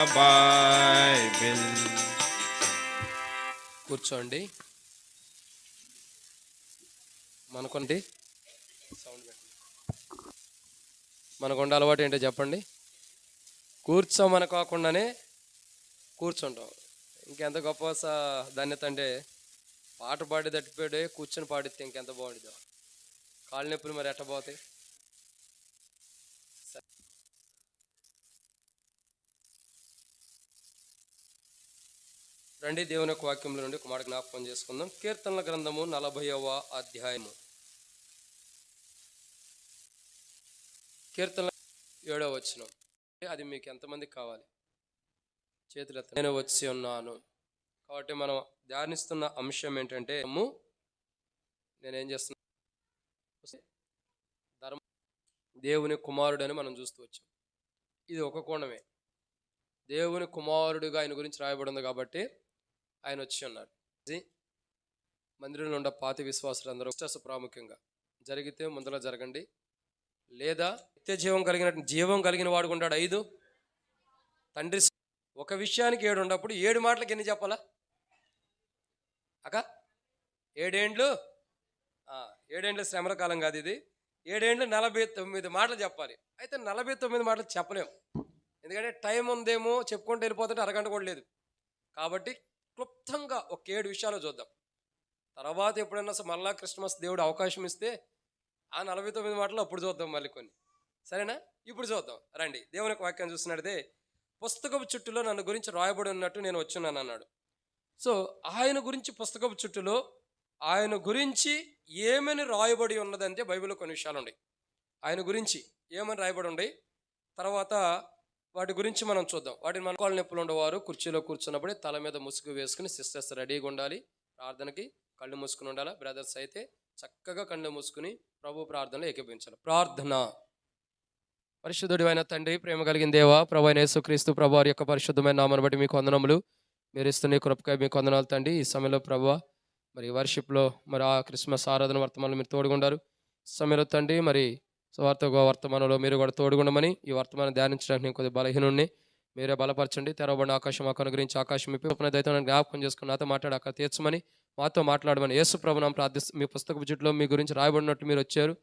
Bible. కూర్చోండి. మనకుండి sound పెట్టండి. మనకు ఉండే అలవాటు ఏంటో చెప్పండి. కూర్చోమనుకోకుండానే కూర్చుంటాం. ఇంకెంత గొప్ప ధన్యత అంటే పాట పాడి తట్టిపోయాడే కూర్చొని పాడితే ఇంకెంత బాగుంటుందో. కాళ్ళ నొప్పులు మరి ఎట్ట పోతాయి. రండి, దేవుని యొక్క వాక్యంలో నుండి ఒక మాట జ్ఞాపకం చేసుకుందాం. కీర్తనల గ్రంథము 40వ అధ్యాయము, కీర్తన 7వ వచనం. అది మీకు ఎంతమందికి కావాలి? చేతులు ఎత్తండి. నేను వచ్చి ఉన్నాను. కాబట్టి మనం ధ్యానిస్తున్న అంశం ఏంటంటే, నేనేం చేస్తున్నా, ధర్మ దేవుని కుమారుడని మనం చూస్తూ వచ్చాం. ఇది ఒక కోణమే. దేవుని కుమారుడిగా ఆయన గురించి రాయబడింది కాబట్టి ఆయన వచ్చి ఉన్నారు. మందిరంలో ఉన్న పాతి విశ్వాసులు అందరూ ప్రాముఖ్యంగా జరిగితే ముందర జరగండి, లేదా నిత్య జీవం కలిగిన వాడు ఉంటాడు. 5 తండ్రి ఒక విషయానికి 7 ఉన్నప్పుడు 7 మాటలకి ఎన్ని చెప్పాలా అక్క? 7 ఏండ్లు శ్రమల కాలం కాదు ఇది. 7 ఏండ్లు 49 మాటలు చెప్పాలి. అయితే 49 మాటలు చెప్పలేము, ఎందుకంటే టైం ఉందేమో చెప్పుకుంటూ వెళ్ళిపోతుంటే అరగంట కూడా లేదు. కాబట్టి క్లుప్తంగా ఒక 7 విషయాలు చూద్దాం. తర్వాత ఎప్పుడైనా మళ్ళా క్రిస్మస్ దేవుడు అవకాశం ఇస్తే ఆ 49 మాటలు అప్పుడు చూద్దాం మళ్ళీ కొన్ని. సరేనా? ఇప్పుడు చూద్దాం రండి. దేవుని యొక్క వాక్యం చూస్తున్నట్టే, పుస్తకపు చుట్టూలో నన్ను గురించి రాయబడి ఉన్నట్టు నేను వచ్చున్నాను అన్నాడు. సో ఆయన గురించి పుస్తకపు చుట్టూలో ఆయన గురించి ఏమని రాయబడి ఉన్నదంటే బైబిల్లో కొన్ని విషయాలు ఉన్నాయి. ఆయన గురించి ఏమని రాయబడి ఉన్నాయి, తర్వాత వాటి గురించి మనం చూద్దాం. వాటిని మన కాళ్ళ నొప్పులు ఉండేవారు కుర్చీలో కూర్చున్నప్పుడే తల మీద ముసుగు వేసుకుని సిస్టర్స్ రెడీగా ఉండాలి. ప్రార్థనకి కళ్ళు మూసుకుని ఉండాలి. బ్రదర్స్ అయితే చక్కగా కళ్ళు మూసుకుని ప్రభు ప్రార్థనలో ఏకీభవించాలి. ప్రార్థన. పరిశుద్ధుడు అయిన తండ్రి, ప్రేమ కలిగిన దేవా, ప్రభు అయిన యేసుక్రీస్తు ప్రభు వారి యొక్క పరిశుద్ధమైన నామను బట్టి మీకు వందనములు. మీరు ఇస్తున్న కృపకై మీకు వందనాలు తండ్రి. ఈ సమయంలో ప్రభు మరి వర్షిప్లో మరి ఆ క్రిస్మస్ ఆరాధన వర్తమానంలో మీరు తోడుగుండారు. సమయంలో తండ్రి మరి వర్తమానంలో మీరు కూడా తోడుగుండమని, ఈ వర్తమానం ధ్యానించడానికి నేను కొద్దిగా బలహీనుణ్ణి, మీరే బలపరచండి. తెరవబడిన ఆకాశం మాకు గురించి ఆకాశం అయితే జ్ఞాపకం చేసుకుని నాతో మాట్లాడాక తీర్చమని, మాతో మాట్లాడమని యేసు ప్రభునామమున ప్రార్థిస్తూ, మీ పుస్తకపు చుట్టూలో మీ గురించి రాయబడినట్టు మీరు వచ్చారు.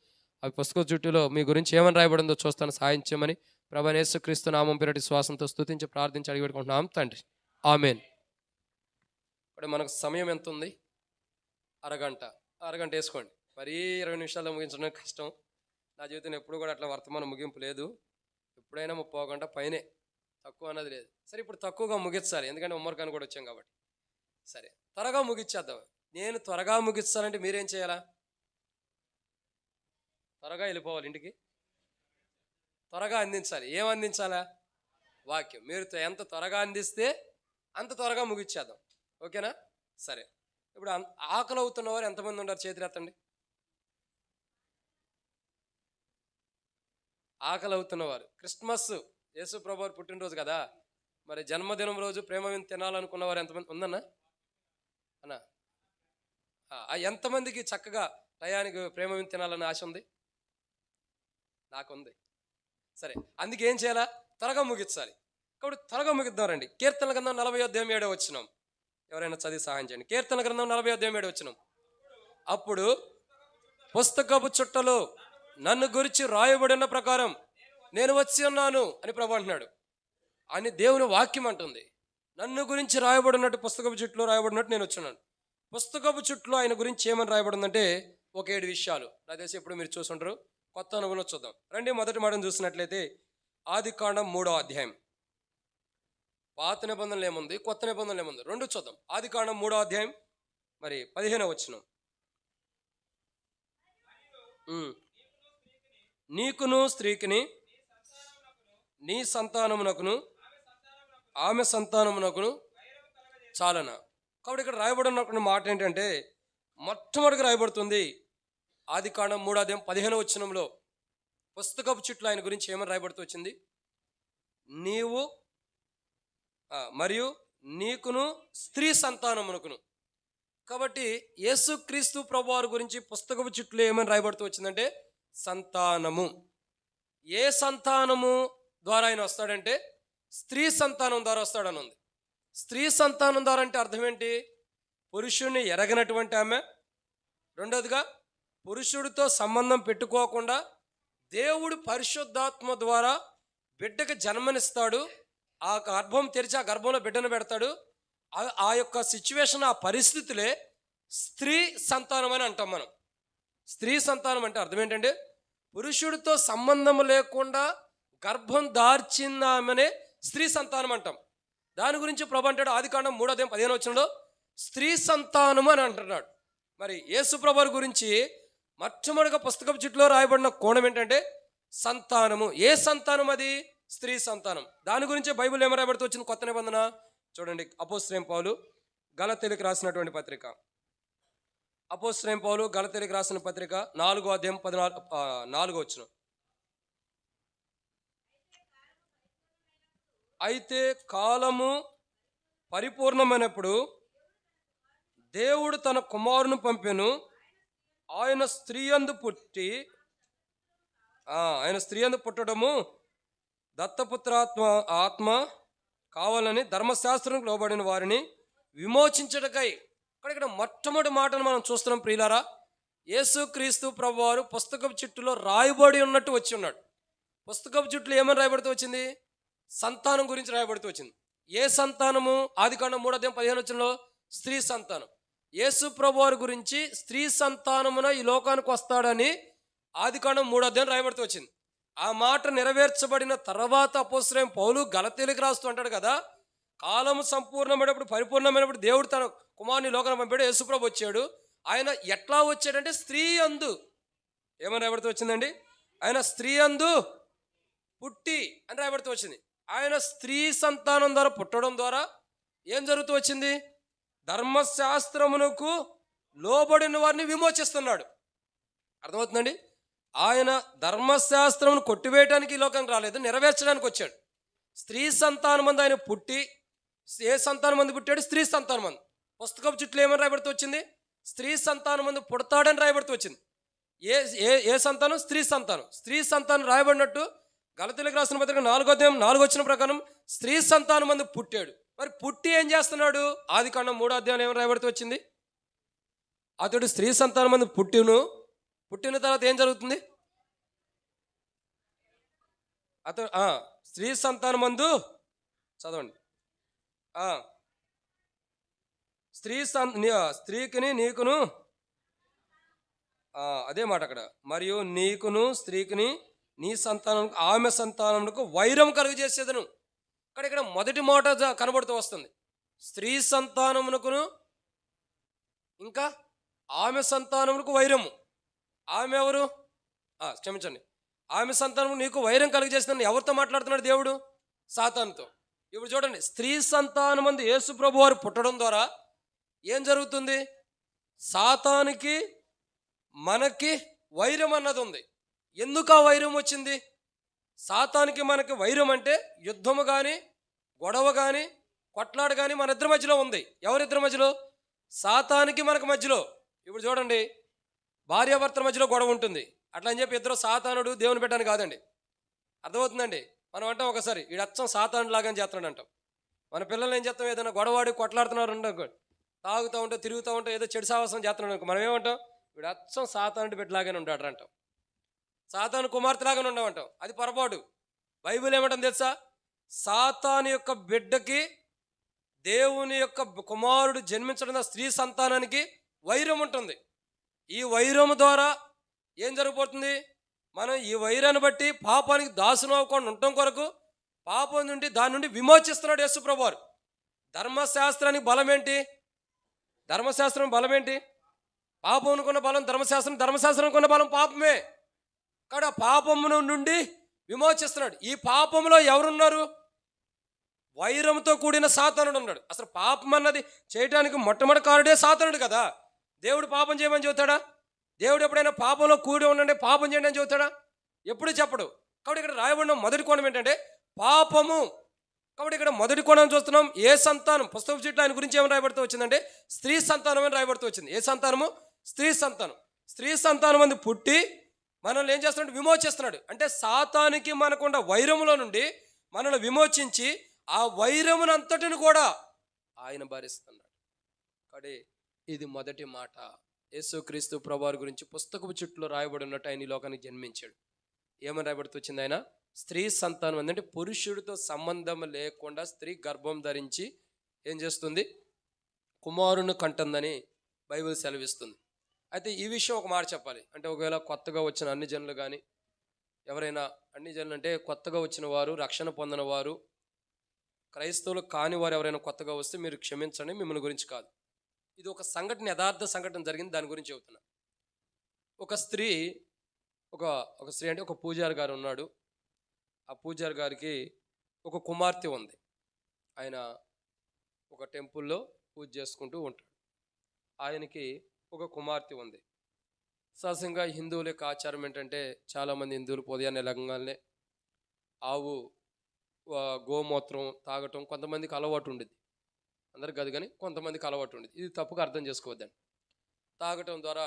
ఆ పుస్తక చుట్టూలో మీ గురించి ఏమని రాయబడిందో చూస్తాను, సహాయం చేయమని ప్రభువైన యేసుక్రీస్తు నామం పేరటి శ్వాసంతో స్తుతించి ప్రార్థించి అడిగి పెట్టుకుంటున్నాం తండ్రి. ఆమేన్. ఇప్పుడు మనకు సమయం ఎంత ఉంది? అరగంట వేసుకోండి. మరీ 20 నిమిషాల్లో ముగించడం కష్టం. నా జీవితంలో ఎప్పుడు కూడా అట్లా వర్తమానం ముగింపు లేదు. ఎప్పుడైనా 30 గంట పైనే, తక్కువ అన్నది లేదు. సరే, ఇప్పుడు తక్కువగా ముగించాలి, ఎందుకంటే ఉమ్మరికాన్ని కూడా వచ్చాం కాబట్టి. సరే, త్వరగా ముగించేద్దాం. నేను త్వరగా ముగించాలంటే మీరేం చేయాలా? త్వరగా వెళ్ళిపోవాలి ఇంటికి, త్వరగా అందించాలి. ఏం అందించాలా? వాక్యం. మీరు ఎంత త్వరగా అందిస్తే అంత త్వరగా ముగించేద్దాం. ఓకేనా? సరే, ఇప్పుడు ఆకలి అవుతున్నవారు ఎంతమంది ఉన్నారు? చేతులు ఎత్తండి. ఆకలి అవుతున్నవారు. క్రిస్మస్ యేసు ప్రభువు పుట్టినరోజు కదా, మరి జన్మదినం రోజు ప్రేమ తినాలనుకున్నవారు ఎంతమంది ఉందన్నా? అన్నా, ఎంతమందికి చక్కగా టయానికి ప్రేమ తినాలని ఆశ ఉంది? నాకుంది. సరే, అందుకే ఏం చేయాలా? త్వరగా ముగించాలి. కాబట్టి త్వరగా ముగిద్దాం రండి. కీర్తన గ్రంథం 40వ అధ్యాయం 7వ వచనం. ఎవరైనా చదివి సహాయం చేయండి. కీర్తన గ్రంథం 40వ అధ్యాయం 7వ వచనం. అప్పుడు పుస్తకపు చుట్టలో నన్ను గురించి రాయబడిన ప్రకారం నేను వచ్చి ఉన్నాను అని ప్రభు అంటున్నాడు. అని దేవుని వాక్యం అంటుంది. నన్ను గురించి రాయబడినట్టు, పుస్తకపు చుట్టలో రాయబడినట్టు నేను వచ్చున్నాను. పుస్తకపు చుట్టలో ఆయన గురించి ఏమని రాయబడిందంటే ఒక 7 విషయాలు. నా తెలిసి ఎప్పుడు మీరు చూసుంటారు. కొత్త అనుభవం చూద్దాం రండి. మొదటి మాటను చూసినట్లయితే ఆదికాండం 3వ అధ్యాయం. పాత నిబంధనలు ఏముంది, కొత్త నిబంధనలు ఏముంది, రెండు చూద్దాం. ఆదికాండం 3వ అధ్యాయం మరి 15వ వచనం. నీకును స్త్రీకిని నీ సంతానమునకును ఆమె సంతానమునకును చాలన. కాబట్టి ఇక్కడ రాయబడిన మాట ఏంటంటే, మొట్టమొదటిగా రాయబడుతుంది ఆదికాండం 3వ అధ్యాయం 15వ వచనంలో పుస్తకపు చుట్టూ ఆయన గురించి ఏమని రాయబడుతూ వచ్చింది? నీవు మరియు నీకును స్త్రీ సంతానమునకును. కాబట్టి యేసుక్రీస్తు ప్రభువారి గురించి పుస్తకపు చుట్టూ ఏమని రాయబడుతూ వచ్చిందంటే సంతానము. ఏ సంతానము ద్వారా ఆయన వస్తాడంటే స్త్రీ సంతానం ద్వారా వస్తాడని ఉంది. స్త్రీ సంతానం ద్వారా అంటే అర్థం ఏంటి? పురుషుణ్ణి ఎరగనటువంటి ఆమె, రెండోదిగా పురుషుడితో సంబంధం పెట్టుకోకుండా దేవుడు పరిశుద్ధాత్మ ద్వారా బిడ్డకి జన్మనిస్తాడు. ఆ గర్భం తెరిచి ఆ గర్భంలో బిడ్డను పెడతాడు. ఆ యొక్క సిచ్యువేషన్, ఆ పరిస్థితులే స్త్రీ సంతానం అని అంటాం మనం. స్త్రీ సంతానం అంటే అర్థం ఏంటంటే పురుషుడితో సంబంధం లేకుండా గర్భం దాల్చిందామనే స్త్రీ సంతానం అంటాం. దాని గురించి ప్రభు అంటాడు ఆదికాండం 3:15 స్త్రీ సంతానం అని అంటున్నాడు. మరి యేసు ప్రభువు గురించి మొట్టమొదటిగా పుస్తకపు చుట్టలో రాయబడిన కోణం ఏంటంటే సంతానము. ఏ సంతానం అది? స్త్రీ సంతానం. దాని గురించి బైబిల్ ఏం రాయబడుతూ వచ్చింది? కొత్త నిబంధన చూడండి. అపోస్తలుడైన పౌలు గలతీయులకు రాసినటువంటి పత్రిక, అపోస్తలుడైన పౌలు గలతీయులకు రాసిన పత్రిక 4:4 అయితే కాలము పరిపూర్ణమైనప్పుడు దేవుడు తన కుమారుని పంపెను. ఆయన స్త్రీ యందు పుట్టడము ఆత్మ కావాలని ధర్మశాస్త్రం లోబడిన వారిని విమోచించటకై. ఇక్కడ మొట్టమొదటి మాటను మనం చూస్తున్నాం ప్రియులారా. యేసుక్రీస్తు ప్రభువారు పుస్తకపు చుట్టులో రాయబడి ఉన్నట్టు వచ్చి ఉన్నాడు. పుస్తకపు చుట్టూ ఏమని రాయబడుతూ వచ్చింది? సంతానం గురించి రాయబడుతూ వచ్చింది. ఏ సంతానము? ఆదికాండం 3:15 స్త్రీ సంతానం. యేసు ప్రభువారి గురించి స్త్రీ సంతానమున ఈ లోకానికి వస్తాడని ఆదికాండం 3 రాయబడుతూ వచ్చింది. ఆ మాట నెరవేర్చబడిన తర్వాత అపోస్తలుడైన పౌలు గలతీయులకు రాస్తూ అంటాడు కదా, కాలము సంపూర్ణమైనప్పుడు పరిపూర్ణమైనప్పుడు దేవుడు తన కుమారుని లోకానికి పంపాడు. యేసు ప్రభు వచ్చాడు. ఆయన ఎట్లా వచ్చాడంటే స్త్రీ యందు ఏమని రాయబడుతూ వచ్చిందండి? ఆయన స్త్రీ యందు పుట్టి అని రాయబడుతూ వచ్చింది. ఆయన స్త్రీ సంతానం ద్వారా పుట్టడం ద్వారా ఏం జరుగుతూ వచ్చింది? ధర్మశాస్త్రమునకు లోబడిన వారిని విమోచిస్తున్నాడు. అర్థమవుతుందండి? ఆయన ధర్మశాస్త్రమును కొట్టివేయడానికి ఈ లోకానికి రాలేదు, నెరవేర్చడానికి వచ్చాడు. స్త్రీ సంతానం మంది ఆయన పుట్టి, ఏ సంతానం మంది పుట్టాడు? స్త్రీ సంతానం మంది. పుస్తకపు చుట్టూ ఏమని రాయబడుతూ వచ్చింది? స్త్రీ సంతానం మంది పుడతాడని రాయబడుతూ వచ్చింది. ఏ సంతానం? స్త్రీ సంతానం. స్త్రీ సంతానం రాయబడినట్టు గలతీయులకు రాసిన పత్రిక 4:4 ప్రకారం స్త్రీ సంతానం మంది పుట్టాడు. మరి పుట్టి ఏం చేస్తున్నాడు? ఆదికాండం 3 ఏమని రాయబడుతూ వచ్చింది? అతడు స్త్రీ సంతానం మంది పుట్టిన తర్వాత ఏం జరుగుతుంది? అతడు స్త్రీ సంతానం మందు చదవండి. స్త్రీకిని నీకును, అదే మాట అక్కడ, మరియు నీకును స్త్రీకిని నీ సంతానం ఆమె సంతానమునకు వైరం కలుగజేసేదను. ఇక్కడ మొదటి మాట కనబడుతూ వస్తుంది. స్త్రీ సంతానమునకును ఇంకా ఆమె సంతానమునకు వైరము. ఆమె ఎవరు? క్షమించండి, ఆమె సంతానం నీకు వైరం కలుగజేసిందని ఎవరితో మాట్లాడుతున్నాడు? దేవుడు సాతానుతో. ఇప్పుడు చూడండి, స్త్రీ సంతానం మంది యేసు ప్రభు వారు పుట్టడం ద్వారా ఏం జరుగుతుంది? సాతానికి మనకి వైరం అన్నది ఉంది. ఎందుకు ఆ వైరం వచ్చింది? సాతానికి మనకి వైరం అంటే యుద్ధము కానీ, గొడవ కానీ, కొట్లాడ కానీ మన ఇద్దరి మధ్యలో ఉంది. ఎవరిద్దరి మధ్యలో? సాతానికి మనకు మధ్యలో. ఇప్పుడు చూడండి, భార్యాభర్తల మధ్యలో గొడవ ఉంటుంది. అట్లా అని చెప్పి ఇద్దరు సాతానుడు దేవుని పెట్టడానికి కాదండి. అర్థమవుతుందండి? మనం అంటాం ఒకసారి వీడు అచ్చం సాతానుడు లాగానే చేస్తున్నాడు అంటాం. మన పిల్లలు ఏం చేస్తాం? ఏదైనా గొడవాడి కొట్లాడుతున్నారు అంటే, తాగుతూ ఉంటే తిరుగుతూ ఉంటే ఏదో చెడు సావాసం చేస్తున్నాడు అనుకో, మనం ఏమంటాం? వీడు అచ్చం సాతానుడి బిడ్డలాగానే ఉంటాడు అంటాం. సాతాను కుమార్తెలాగానే ఉండమంటాం. అది పొరపాటు. బైబిల్ ఏమంటాం తెలుసా? సాతాను యొక్క బిడ్డకి దేవుని యొక్క కుమారుడు జన్మించడం స్త్రీ సంతానానికి వైరం ఉంటుంది. ఈ వైరము ద్వారా ఏం జరగబోతుంది? మనం ఈ వైరాన్ని బట్టి పాపానికి దాసును అవ్వకుండా ఉండటం కొరకు పాపం నుండి దాని నుండి విమోచిస్తున్నాడు యేసు ప్రభువారు. ధర్మశాస్త్రానికి బలం ఏంటి? ధర్మశాస్త్రం బలం ఏంటి? పాపం అనుకున్న బలం ధర్మశాస్త్రం, ధర్మశాస్త్రం అనుకున్న బలం పాపమే. కాబట్టి పాపము నుండి విమోచిస్తున్నాడు. ఈ పాపంలో ఎవరున్నారు? వైరంతో కూడిన సాతానుడు ఉన్నాడు. అసలు పాపం అన్నది చేయడానికి మొట్టమొదటి కారుడే సాతానుడు కదా. దేవుడు పాపం చేయమని చెబుతాడా? దేవుడు ఎప్పుడైనా పాపంలో కూడి ఉండండి పాపం చేయండి అని చెబుతాడా? ఎప్పుడు చెప్పడు. కాబట్టి ఇక్కడ రాయబడిన మొదటి కోణం ఏంటంటే పాపము. కాబట్టి ఇక్కడ మొదటి కోణం చూస్తున్నాం. ఏ సంతానం? పుస్తకం చుట్టూ ఆయన గురించి ఏమైనా రాయబడుతూ వచ్చిందంటే స్త్రీ సంతానం అని రాయబడుతూ వచ్చింది. ఏ సంతానము? స్త్రీ సంతానం. స్త్రీ సంతానం మంది పుట్టి మనల్ని ఏం చేస్తున్నాడు? విమోచిస్తున్నాడు. అంటే సాతానికి మనకుండా వైరములో నుండి మనల్ని విమోచించి ఆ వైరమునంతటిని కూడా ఆయన భరిస్తున్నాడు. కాబట్టి ఇది మొదటి మాట. యేసుక్రీస్తు ప్రభువారి గురించి పుస్తకపు చుట్టూ రాయబడి ఉన్నట్టు ఆయన ఈ లోకానికి జన్మించాడు. ఏమని రాయబడుతూ వచ్చింది? ఆయన స్త్రీ సంతానం అంటే పురుషుడితో సంబంధం లేకుండా స్త్రీ గర్భం ధరించి ఏం చేస్తుంది? కుమారుని కంటుందని బైబిల్ సెలవిస్తుంది. అయితే ఈ విషయం ఒక మాట చెప్పాలి. అంటే ఒకవేళ కొత్తగా వచ్చిన అన్ని జనులు కానీ ఎవరైనా, అన్ని జనులు అంటే కొత్తగా వచ్చిన వారు, రక్షణ పొందిన వారు, క్రైస్తవులు కాని వారు ఎవరైనా కొత్తగా వస్తే మీరు క్షమించండి, మిమ్మల్ని గురించి కాదు. ఇది ఒక సంఘటన, యథార్థ సంఘటన జరిగింది, దాని గురించి చెబుతున్నా. ఒక స్త్రీ అంటే ఒక పూజారి గారు ఉన్నాడు. ఆ పూజారి గారికి ఒక కుమార్తె ఉంది. ఆయన ఒక టెంపుల్లో పూజ చేసుకుంటూ ఉంటాడు. ఆయనకి ఒక కుమార్తె ఉంది. సహజంగా హిందువుల యొక్క ఆచారం ఏంటంటే, చాలామంది హిందువులు ఉదయాన్నే లెగంగానే ఆవు గోమూత్రం తాగటం కొంతమందికి అలవాటు ఉండేది. అందరికి కాదు కానీ కొంతమందికి అలవాటు ఉండేది. ఇది తప్పుగా అర్థం చేసుకోవద్దండి. తాగటం ద్వారా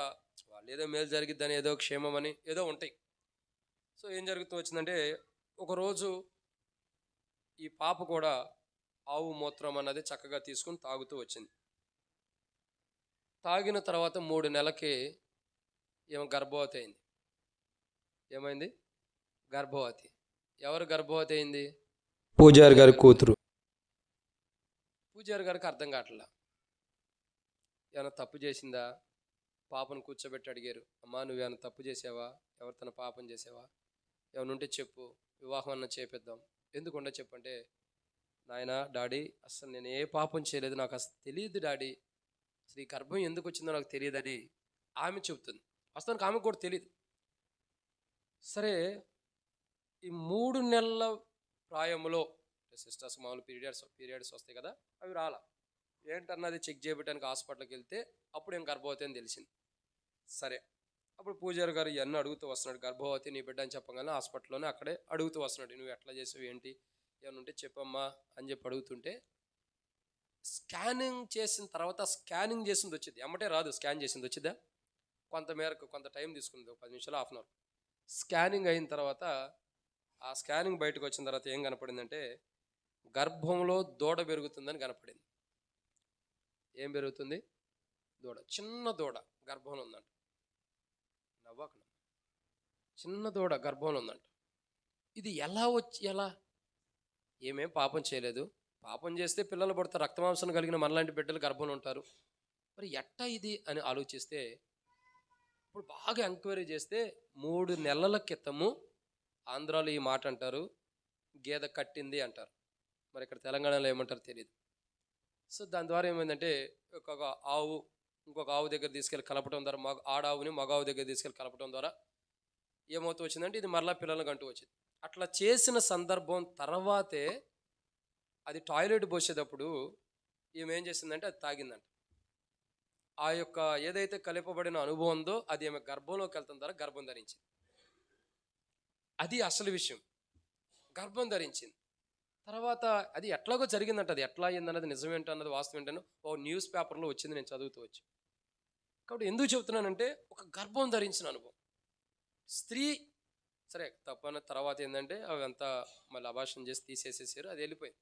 వాళ్ళు ఏదో మేలు జరిగిద్దని, ఏదో క్షేమం అని ఏదో ఉంటాయి. సో ఏం జరుగుతూ వచ్చిందంటే, ఒకరోజు ఈ పాప కూడా ఆవు మూత్రం అన్నది చక్కగా తీసుకుని తాగుతూ వచ్చింది. తాగిన తర్వాత 3 నెలలకి ఏమో గర్భవతి అయింది. ఏమైంది? గర్భవతి. ఎవరు గర్భవతి అయింది? పూజారి గారి కూతురు. పూజారి గారికి అర్థం కావట్లా. ఏమైనా తప్పు చేసిందా? పాపను కూర్చోబెట్టి అడిగారు, అమ్మా నువ్వేమైనా తప్పు చేసావా? ఎవరితోన పాపం చేసావా? ఏమైనా ఉంటే చెప్పు, వివాహం అన్న చేపిద్దాం. ఎందుకుండా చెప్పంటే, నాయన డాడీ అసలు నేను ఏ పాపం చేయలేదు, నాకు అసలు తెలియదు డాడీ, అసలు ఈ గర్భం ఎందుకు వచ్చిందో నాకు తెలియదని ఆమె చెబుతుంది. అసలు ఆమెకు కూడా తెలియదు. సరే, ఈ 3 నెలల ప్రాయంలో సిస్టర్స్ మామూలు పీరియడ్స్ వస్తాయి కదా, అవి రాలా. ఏంటన్నది చెక్ చేయడానికి హాస్పిటల్కి వెళ్తే అప్పుడు ఏం గర్భవతి అని తెలిసింది. సరే, అప్పుడు పూజారి గారు ఇవన్నీ అడుగుతూ వస్తున్నాడు. గర్భవతి నీ బిడ్డ అని చెప్పగానే హాస్పిటల్లోనే అక్కడే అడుగుతూ వస్తున్నాడు, నువ్వు ఎట్లా చేసావు ఏంటి, ఏమైనా ఉంటే చెప్పమ్మా అని చెప్పి అడుగుతుంటే, స్కానింగ్ చేసిన తర్వాత స్కానింగ్ చేసింది వచ్చింది, ఎమ్మటే రాదు. స్కాన్ చేసింది వచ్చిందా, కొంత టైం తీసుకుంది, 10 నిమిషాలు, హాఫ్ అన్ అవర్. స్కానింగ్ అయిన తర్వాత ఆ స్కానింగ్ బయటకు వచ్చిన తర్వాత ఏం కనపడిందంటే, గర్భంలో దూడ పెరుగుతుందని కనపడింది. ఏం పెరుగుతుంది? దూడ. చిన్న దూడ గర్భంలో ఉందంట. నవ్వకుండా, చిన్న దూడ గర్భంలో ఉందంట. ఇది ఎలా ఏమేం పాపం చేయలేదు, పాపం చేస్తే పిల్లలు పడతారు, రక్తమాంసం కలిగిన మనలాంటి బిడ్డలు గర్భంలో ఉంటారు, మరి ఎట్టా ఇది అని ఆలోచిస్తే, ఇప్పుడు బాగా ఎంక్వైరీ చేస్తే 3 నెలల క్రితము ఆంధ్రాలో ఈ మాట అంటారు, గేదె కట్టింది అంటారు. మరి ఇక్కడ తెలంగాణలో ఏమంటారు తెలియదు. సో దాని ద్వారా ఏమైందంటే, ఇంకొక ఆవు దగ్గర తీసుకెళ్ళి కలపడం ద్వారా, ఆడావుని మగ ఆవు దగ్గర తీసుకెళ్ళి కలపడం ద్వారా ఏమవుతూ వచ్చిందంటే, ఇది మరలా పిల్లలకు అంటూ వచ్చింది. అట్లా చేసిన సందర్భం తర్వాతే అది టాయిలెట్ పోసేటప్పుడు ఏం చేసిందంటే, అది తాగిందంట. ఆ యొక్క ఏదైతే కలిపబడిన అనుభవం ఉందో అది ఆమె గర్భంలోకి వెళ్తున్న ద్వారా గర్భం ధరించింది. అది అసలు విషయం. గర్భం ధరించింది తర్వాత అది ఎట్లాగో జరిగిందంట. అది ఎట్లా అయిందన్నది నిజమేంటన్నది వాస్తవం ఏంటనో ఓ న్యూస్ పేపర్లో వచ్చింది, నేను చదువుతూ వచ్చి. కాబట్టి ఎందుకు చెబుతున్నానంటే, ఒక గర్భం ధరించిన అనుభవం స్త్రీ, సరే తప్పన తర్వాత ఏంటంటే అవంతా మళ్ళీ అబార్షన్ చేసి తీసేసేసారు, అది వెళ్ళిపోయింది.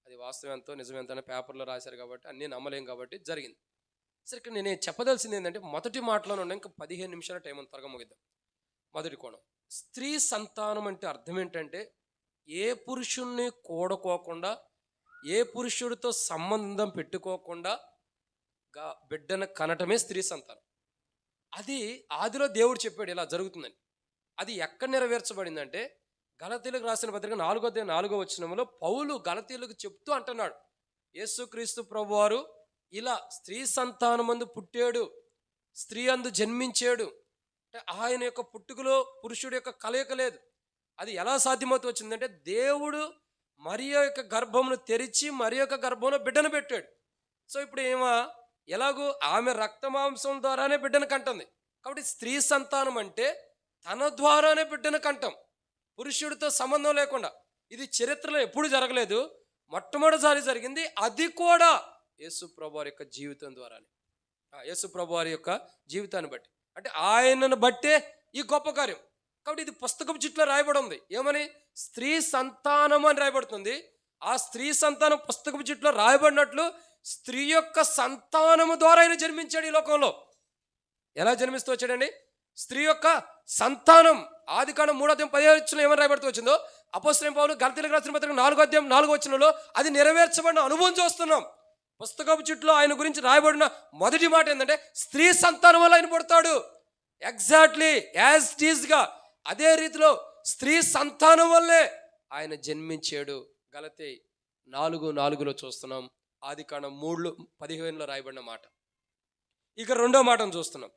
అది వాస్తవం ఎంతో నిజం ఎంతో పేపర్లో రాశారు కాబట్టి అన్నీ నమ్మలేం కాబట్టి జరిగింది. సరే, ఇక్కడ నేను చెప్పదలసింది ఏంటంటే, మొదటి మాటలో ఉన్న ఇంకా 15 నిమిషాల టైం ఉంది, త్వరగా ముగిద్దాం. మొదటి కోణం, స్త్రీ సంతానం అంటే అర్థం ఏంటంటే, ఏ పురుషుణ్ణి కూడుకోకుండా, ఏ పురుషుడితో సంబంధం పెట్టుకోకుండా బిడ్డను కనటమే స్త్రీ సంతానం. అది ఆదిలో దేవుడు చెప్పాడు ఇలా జరుగుతుందని. అది ఎక్కడ నెరవేర్చబడిందంటే, గలతీయులకు రాసిన పత్రిక 4వ వచనంలో పౌలు గలతీయులకు చెప్తూ అంటున్నాడు, యేసుక్రీస్తు ప్రభువారు ఇలా స్త్రీ సంతానమందు పుట్టాడు, స్త్రీ అందు జన్మించాడు. అంటే ఆయన యొక్క పుట్టుకలో పురుషుడి యొక్క కలయిక లేదు. అది ఎలా సాధ్యమవుతూ వచ్చిందంటే, దేవుడు మరి యొక్క గర్భమును తెరిచి మరి యొక్క గర్భంలో బిడ్డను పెట్టాడు. సో ఇప్పుడు ఎలాగూ ఆమె రక్తమాంసం ద్వారానే బిడ్డను కంటుంది. కాబట్టి స్త్రీ సంతానం అంటే తన ద్వారానే బిడ్డను కంటాం, పురుషుడితో సంబంధం లేకుండా. ఇది చరిత్రలో ఎప్పుడు జరగలేదు, మొట్టమొదటిసారి జరిగింది. అది కూడా యేసు ప్రభువారి యొక్క జీవితం ద్వారానే, యేసు ప్రభువారి యొక్క జీవితాన్ని బట్టి. అంటే ఆయనను బట్టే ఈ గొప్ప కార్యం. కాబట్టి ఇది పుస్తకపు చిట్లో రాయబడి ఉంది. ఏమని? స్త్రీ సంతానం అని రాయబడుతుంది. ఆ స్త్రీ సంతానం పుస్తకపు చిట్లో రాయబడినట్లు స్త్రీ యొక్క సంతానము ద్వారా ఆయన జన్మించాడు ఈ లోకంలో. ఎలా జన్మిస్తూ వచ్చాడండి? స్త్రీ యొక్క సంతానం. ఆదికాండం 3:15 ఏమని రాయబడుతూ వచ్చిందో, అపోస్తలుడైన పౌలు గలతీయులకు రాసిన పత్రిక 4:4 అది నెరవేర్చబడిన అనుభవం చూస్తున్నాం. పుస్తకపు చిట్లో ఆయన గురించి రాయబడిన మొదటి మాట ఏంటంటే, స్త్రీ సంతానం వల్ల ఆయన పుడతాడు. ఎగ్జాక్ట్లీ యాజ్ ఇట్ ఈస్గా అదే రీతిలో స్త్రీ సంతానం వల్లే ఆయన జన్మించాడు. గలతీ 4:4 చూస్తున్నాం. ఆదికాండం 3:15 రాయబడిన మాట. ఇక రెండో మాటను చూస్తున్నాం.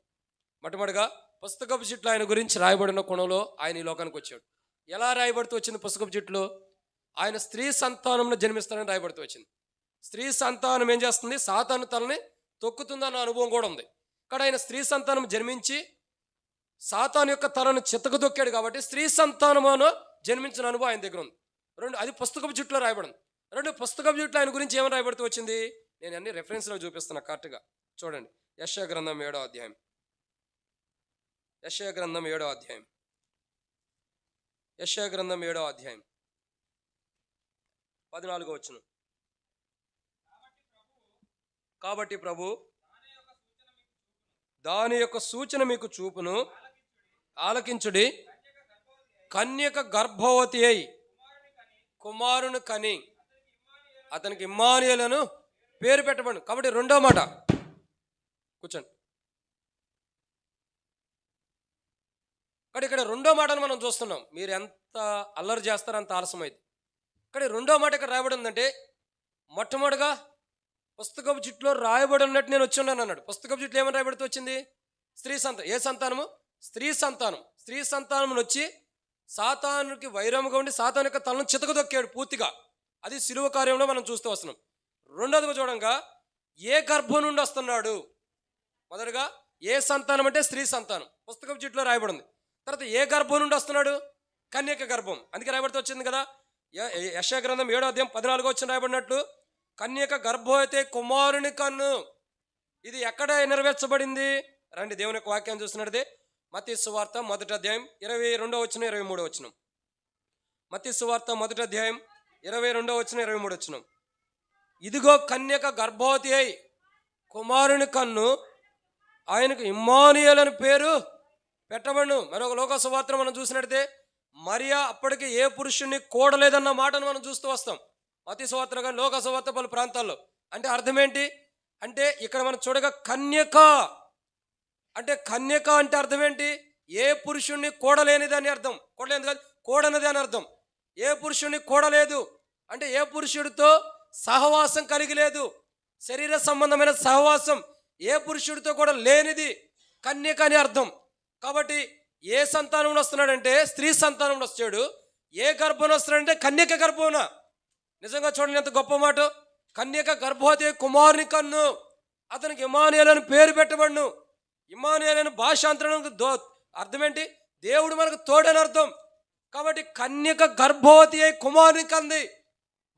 మొట్టమొదటిగా పుస్తకపు చిట్లో ఆయన గురించి రాయబడిన కోణంలో ఆయన ఈ లోకానికి వచ్చాడు. ఎలా రాయబడుతూ వచ్చింది? పుస్తకపు చిట్లో ఆయన స్త్రీ సంతానంలో జన్మిస్తానని రాయబడుతూ వచ్చింది. స్త్రీ సంతానం ఏం చేస్తుంది? సాతాను తలని తొక్కుతుందన్న అనుభవం కూడా ఉంది. ఇక్కడ ఆయన స్త్రీ సంతానం జన్మించి సాతాను యొక్క తలను చితకు తొక్కాడు కాబట్టి స్త్రీ సంతానమును జన్మించిన అనుభవం ఆయన దగ్గర ఉంది. అది పుస్తకపు చిట్లో రాయబడింది. పుస్తకపు చిట్లో ఆయన గురించి ఏమని రాయబడుతూ వచ్చింది? నేను అన్ని రెఫరెన్స్లో చూపిస్తున్నా కరెక్ట్గా చూడండి. యెషయా గ్రంథం 7వ అధ్యాయం. యెషయా గ్రంథం 7వ అధ్యాయం. యెషయా గ్రంథం 7వ అధ్యాయం 14వ వచనం. కాబట్టి ప్రభు దాని యొక్క సూచన మీకు చూపును, ఆలకించుడి. కన్యక గర్భవతి అయి కుమారుని కని అతనికి ఇమ్మానుయేలను పేరు పెట్టబడు. కాబట్టి రెండో మాట, కూర్చోండి. ఇక్కడ రెండో మాటను మనం చూస్తున్నాం. మీరు ఎంత అల్లరి చేస్తారో అంత ఆలస్యమైంది. ఇక్కడ రెండో మాట ఇక్కడ రాయబడి ఉందంటే, మొట్టమొదటిగా పుస్తకపు చిట్లో రాయబడి ఉన్నట్టు నేను వచ్చి ఉన్నాను అన్నాడు. పుస్తకపు చిట్లో ఏమని రాయబడుతూ వచ్చింది? స్త్రీ సంతానం. ఏ సంతానము? స్త్రీ సంతానం. స్త్రీ సంతానం వచ్చి సాతానుకి వైరముగా ఉండి సాతాను యొక్క తలను చితకదొక్కాడు పూర్తిగా. అది శిలువ కార్యంలో మనం చూస్తూ వస్తున్నాం. రెండోదిగా చూడంగా ఏ గర్భం నుండి వస్తున్నాడు? మొదటగా ఏ సంతానం అంటే స్త్రీ సంతానం పుస్తకపు చిట్లో రాయబడింది. తర్వాత ఏ గర్భం నుండి వస్తున్నాడు? కన్యక గర్భం. అందుకే రాయబడుతూ వచ్చింది కదా. యెషయా గ్రంథం 7వ అధ్యాయం 14వ వచనం రాయబడినట్లు కన్యక గర్భవతి కుమారుని కన్ను. ఇది ఎక్కడ నెరవేర్చబడింది? రండి దేవుని యొక్క వాక్యాన్ని చూస్తున్నది. మత్తయి సువార్త 1వ అధ్యాయం 22వ వచనం 23వ వచనం. మత్తయి సువార్త 1వ అధ్యాయం 22వ వచనం 23వ వచనం. ఇదిగో కన్యక గర్భవతి అయి కుమారుని కన్ను, ఆయనకు ఇమ్మానుయేలు అని పేరు పెట్టబడును. మరొక లోక సువార్త మనం చూసినట్లయితే మరియా అప్పటికి ఏ పురుషుణ్ణి కూడలేదన్న మాటను మనం చూస్తూ వస్తాం. మత్తయి సువార్త కానీ లోక సువార్త పలు ప్రాంతాల్లో. అంటే అర్థం ఏంటి అంటే, ఇక్కడ మనం చూడగా కన్యక అంటే, కన్యక అంటే అర్థం ఏంటి? ఏ పురుషుణ్ణి కూడలేనిది అని అర్థం. కూడలేనిది కాదు, కూడనది అని అర్థం. ఏ పురుషుణ్ణి కూడలేదు అంటే ఏ పురుషుడితో సహవాసం కలిగి లేదు, శరీర సంబంధమైన సహవాసం ఏ పురుషుడితో కూడా లేనిది కన్యక అని అర్థం. కాబట్టి ఏ సంతానంలో వస్తున్నాడంటే స్త్రీ సంతానంలో వచ్చాడు. ఏ గర్భంలో వస్తున్నాడంటే కన్యక గర్భంన. నిజంగా చూడండి ఎంత గొప్ప మాట. కన్యక గర్భవతి కుమారుని కన్ను, అతనికి ఇమ్మానుయేలు అని పేరు పెట్టబడును. ఇమ్మానుయేలు అని భాషాంతరం అర్థం ఏంటి? దేవుడు మనకు తోడని అర్థం. కాబట్టి కన్యక గర్భవతి అయి కుమారుని కంది.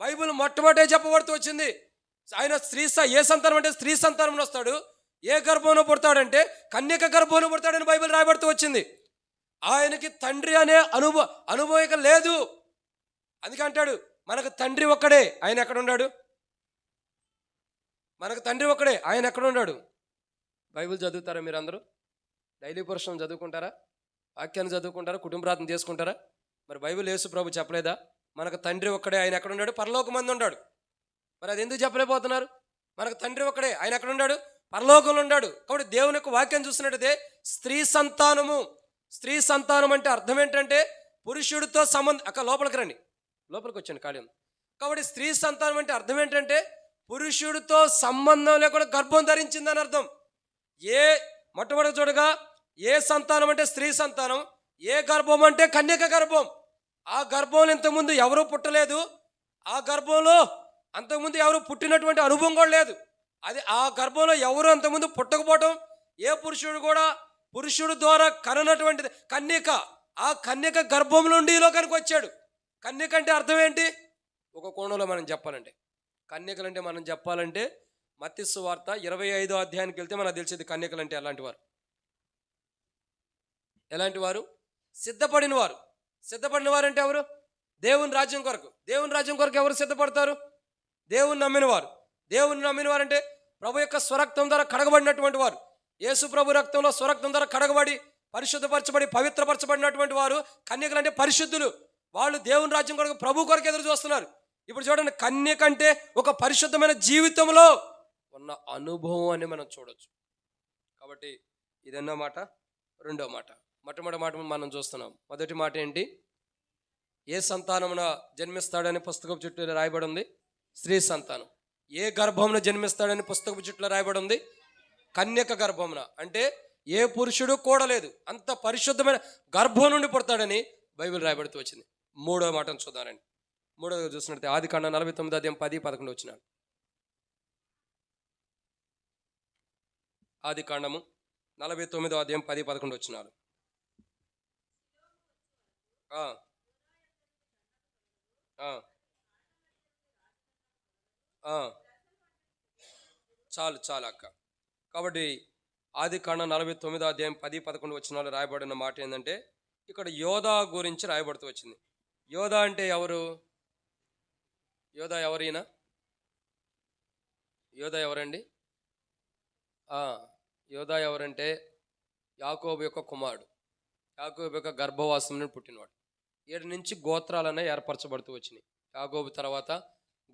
బైబిల్ మొట్టమొదటి చెప్పబడుతూ వచ్చింది. ఆయన ఏ సంతానం అంటే స్త్రీ సంతానంలో వస్తాడు. ఏ గర్భంలో పుడతాడంటే కన్యక గర్భంలో పుడతాడని బైబిల్ రాయబడుతూ వచ్చింది. ఆయనకి తండ్రి అనే అనుభవిక లేదు. అందుకే అంటాడు మనకు తండ్రి ఒక్కడే, ఆయన ఎక్కడ ఉన్నాడు? మనకు తండ్రి ఒక్కడే, ఆయన ఎక్కడ ఉన్నాడు? బైబిల్ చదువుతారా మీరు అందరూ? డైలీ పురుషం చదువుకుంటారా? వాక్యాన్ని చదువుకుంటారా? కుటుంబ ప్రార్థన చేసుకుంటారా? మరి బైబిల్ యేసు ప్రభు చెప్పలేదా మనకు తండ్రి ఒక్కడే, ఆయన ఎక్కడ ఉన్నాడు? పరలోకమందు ఉన్నాడు. మరి అది ఎందుకు చెప్పలేకపోతున్నారు? మనకు తండ్రి ఒక్కడే, ఆయన ఎక్కడ ఉన్నాడు? పరలోకంలో ఉన్నాడు. కాబట్టి దేవుని యొక్క వాక్యం చూసినట్టయితే స్త్రీ సంతానము. స్త్రీ సంతానం అంటే అర్థం ఏంటంటే పురుషుడితో సంబంధం. అక్క లోపలికి రండి, లోపలికి వచ్చాను ఖాళీ ఉంది. కాబట్టి స్త్రీ సంతానం అంటే అర్థం ఏంటంటే పురుషుడితో సంబంధం లేకుండా గర్భం ధరించిందని అర్థం. మొట్టమొదటి చూడగా ఏ సంతానం అంటే స్త్రీ సంతానం, ఏ గర్భం అంటే కన్యక గర్భం. ఆ గర్భంలో ఇంతకుముందు ఎవరూ పుట్టలేదు, ఆ గర్భంలో అంతకుముందు ఎవరు పుట్టినటువంటి అనుభవం కూడా లేదు. అది ఆ గర్భంలో ఎవరు అంతకుముందు పుట్టకపోవటం, ఏ పురుషుడు కూడా పురుషుడు ద్వారా కననటువంటిది కన్యక. ఆ కన్యక గర్భం నుండి ఈ లోకానికి వచ్చాడు. కన్యక అంటే అర్థం ఏంటి? ఒక కోణంలో మనం చెప్పాలంటే కన్యకలంటే మనం చెప్పాలంటే మత్తయి సువార్త 25వ అధ్యాయానికి వెళ్తే మనకు తెలిసేది కన్యకలంటే ఎలాంటి వారు. సిద్ధపడిన వారు. సిద్ధపడిన వారు అంటే ఎవరు? దేవుని రాజ్యం కొరకు. దేవుని రాజ్యం కొరకు ఎవరు సిద్ధపడతారు? దేవుని నమ్మిన వారు. దేవుని నమ్మిన వారు అంటే ప్రభు యొక్క స్వరక్తం ద్వారా కడగబడినటువంటి వారు. యేసు ప్రభు రక్తంలో స్వరక్తం ద్వారా కడగబడి పరిశుద్ధపరచబడి పవిత్రపరచబడినటువంటి వారు. కన్యకలు అంటే పరిశుద్ధులు. వాళ్ళు దేవుని రాజ్యం కొరకు, ప్రభు కొరకు ఎదురు చూస్తున్నారు. ఇప్పుడు చూడండి, కన్యక అంటే ఒక పరిశుద్ధమైన జీవితంలో ఉన్న అనుభవం అని మనం చూడొచ్చు. కాబట్టి ఇదన్నో మాట. రెండో మాట, మొట్టమొదటి మాట మనం చూస్తున్నాం. మొదటి మాట ఏంటి? ఏ సంతానమున జన్మిస్తాడని పుస్తకపు చుట్టూ రాయబడి ఉంది? స్త్రీ సంతానం. ఏ గర్భమున జన్మిస్తాడని పుస్తకపు చుట్టూ రాయబడి ఉంది? కన్యక గర్భమున. అంటే ఏ పురుషుడు కూడలేదు, అంత పరిశుద్ధమైన గర్భం నుండి పుడతాడని బైబిల్ రాయబడుతూ వచ్చింది. మూడో మాటను చూద్దానండి. మూడోది చూసినట్టే ఆదికాండం 49:10-11 వచ్చినాడు. ఆదికాండము 49:10-11 వచ్చినాడు. చాలు చాలు అక్క. కాబట్టి ఆదికాండం 49:10-11 వచనాలు రాయబడిన మాట ఏంటంటే, ఇక్కడ యోధా గురించి రాయబడుతూ వచ్చింది. యోధా అంటే ఎవరు? యోధా ఎవరైనా? యోధా ఎవరండి? యోధా ఎవరంటే యాకోబు యొక్క కుమారుడు. యాకోబు యొక్క గర్భవాసం నుండి పుట్టినవాడు. 7 నుంచి గోత్రాలనే ఏర్పరచబడుతూ వచ్చినాయి. యాకోబు తర్వాత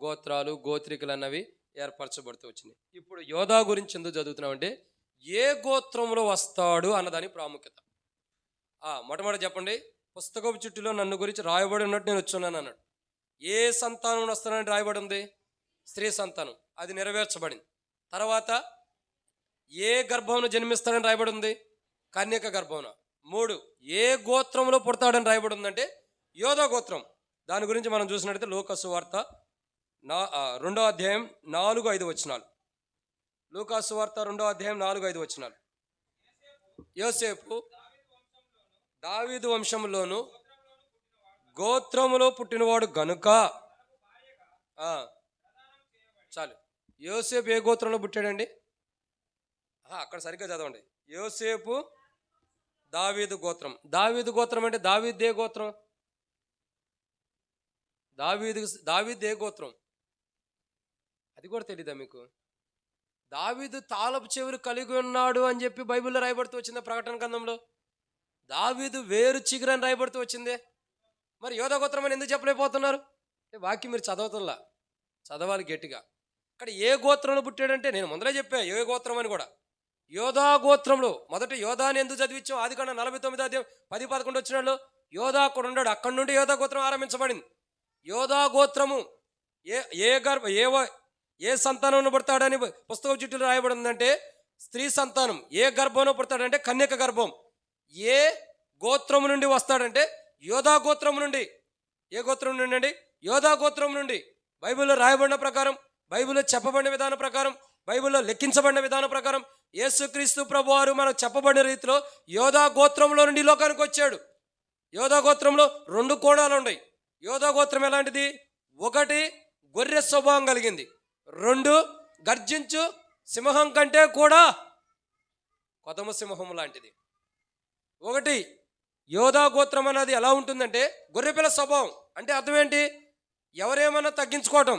గోత్రాలు, గోత్రికలు అన్నవి ఏర్పరచబడుతూ వచ్చినాయి. ఇప్పుడు యోధా గురించి ఎందుకు చదువుతున్నామంటే, ఏ గోత్రంలో వస్తాడు అన్నదాని ప్రాముఖ్యత. మొట్టమొదటి చెప్పండి, పుస్తకపు చుట్టూలో నన్ను గురించి రాయబడి ఉన్నట్టు నేను వచ్చున్నాను అన్నాడు. ఏ సంతానం వస్తానని రాయబడి ఉంది? స్త్రీ సంతానం. అది నెరవేర్చబడింది. తర్వాత ఏ గర్భంలో జన్మిస్తాడని రాయబడి ఉంది? కన్యక గర్భంలో. 3, ఏ గోత్రంలో పుడతాడని రాయబడి ఉందంటే యోధా గోత్రం. దాని గురించి మనం చూసినట్టయితే లూకా సువార్త 2:4-5 వచనాలు. లూకా సువార్త 2:4-5 యోసేపు దావీదు వంశంలోను గోత్రములో పుట్టినవాడు గనుక. చాలు. యోసేపు ఏ గోత్రంలో పుట్టాడండి? అక్కడ సరిగ్గా చదవండి. యోసేపు దావీదు గోత్రం. దావీదు గోత్రం అంటే దావీదు ఏ గోత్రం? దావీదు ఏ గోత్రం? అది కూడా తెలీదా మీకు? దావీదు తాళపు చెవులు కలిగి ఉన్నాడు అని చెప్పి బైబిల్లో రాయబడుతూ వచ్చింది. ప్రకటన గ్రంథంలో దావీదు వేరు చిగురని రాయబడుతూ వచ్చిందే. మరి యోధా గోత్రం అని ఎందుకు చెప్పలేకపోతున్నారు? వాక్యం మీరు చదవాలి గట్టిగా. ఇక్కడ ఏ గోత్రంలో పుట్టాడంటే నేను ముందరే చెప్పా ఏ గోత్రం అని కూడా. యోధా గోత్రంలో. మొదట యోధాని ఎందుకు చదివించాం? ఆదికాండం 49:10-11 వచ్చినాడు. యోధా అక్కడ ఉన్నాడు. అక్కడి నుండి యోధా గోత్రం ఆరంభించబడింది. యోధా గోత్రము ఏ సంతానంలో పుడతాడని పుస్తకం చుట్టూ రాయబడిందంటే స్త్రీ సంతానం. ఏ గర్భంలో పుడతాడంటే కన్యక గర్భం. ఏ గోత్రము నుండి వస్తాడంటే యోధా గోత్రం నుండి. ఏ గోత్రం నుండి అండి? యోధా గోత్రం నుండి. బైబిల్లో రాయబడిన ప్రకారం, బైబిల్లో చెప్పబడిన విధానం ప్రకారం, బైబిల్లో లెక్కించబడిన విధానం ప్రకారం యేసుక్రీస్తు ప్రభువారు మనకు చెప్పబడిన రీతిలో యోధా గోత్రంలో నుండి లోకానికి వచ్చాడు. యోధా గోత్రంలో 2 కోణాలు ఉన్నాయి. యోధా గోత్రం ఎలాంటిది? 1 గొర్రె స్వభావం కలిగింది. 2 గర్జించు సింహం కంటే కూడా కొదమ సింహం లాంటిది. 1 యోధా గోత్రం అన్నది ఎలా ఉంటుందంటే గొర్రెపిల్ల స్వభావం. అంటే అర్థం ఏంటి? ఎవరేమన్నా తగ్గించుకోవటం,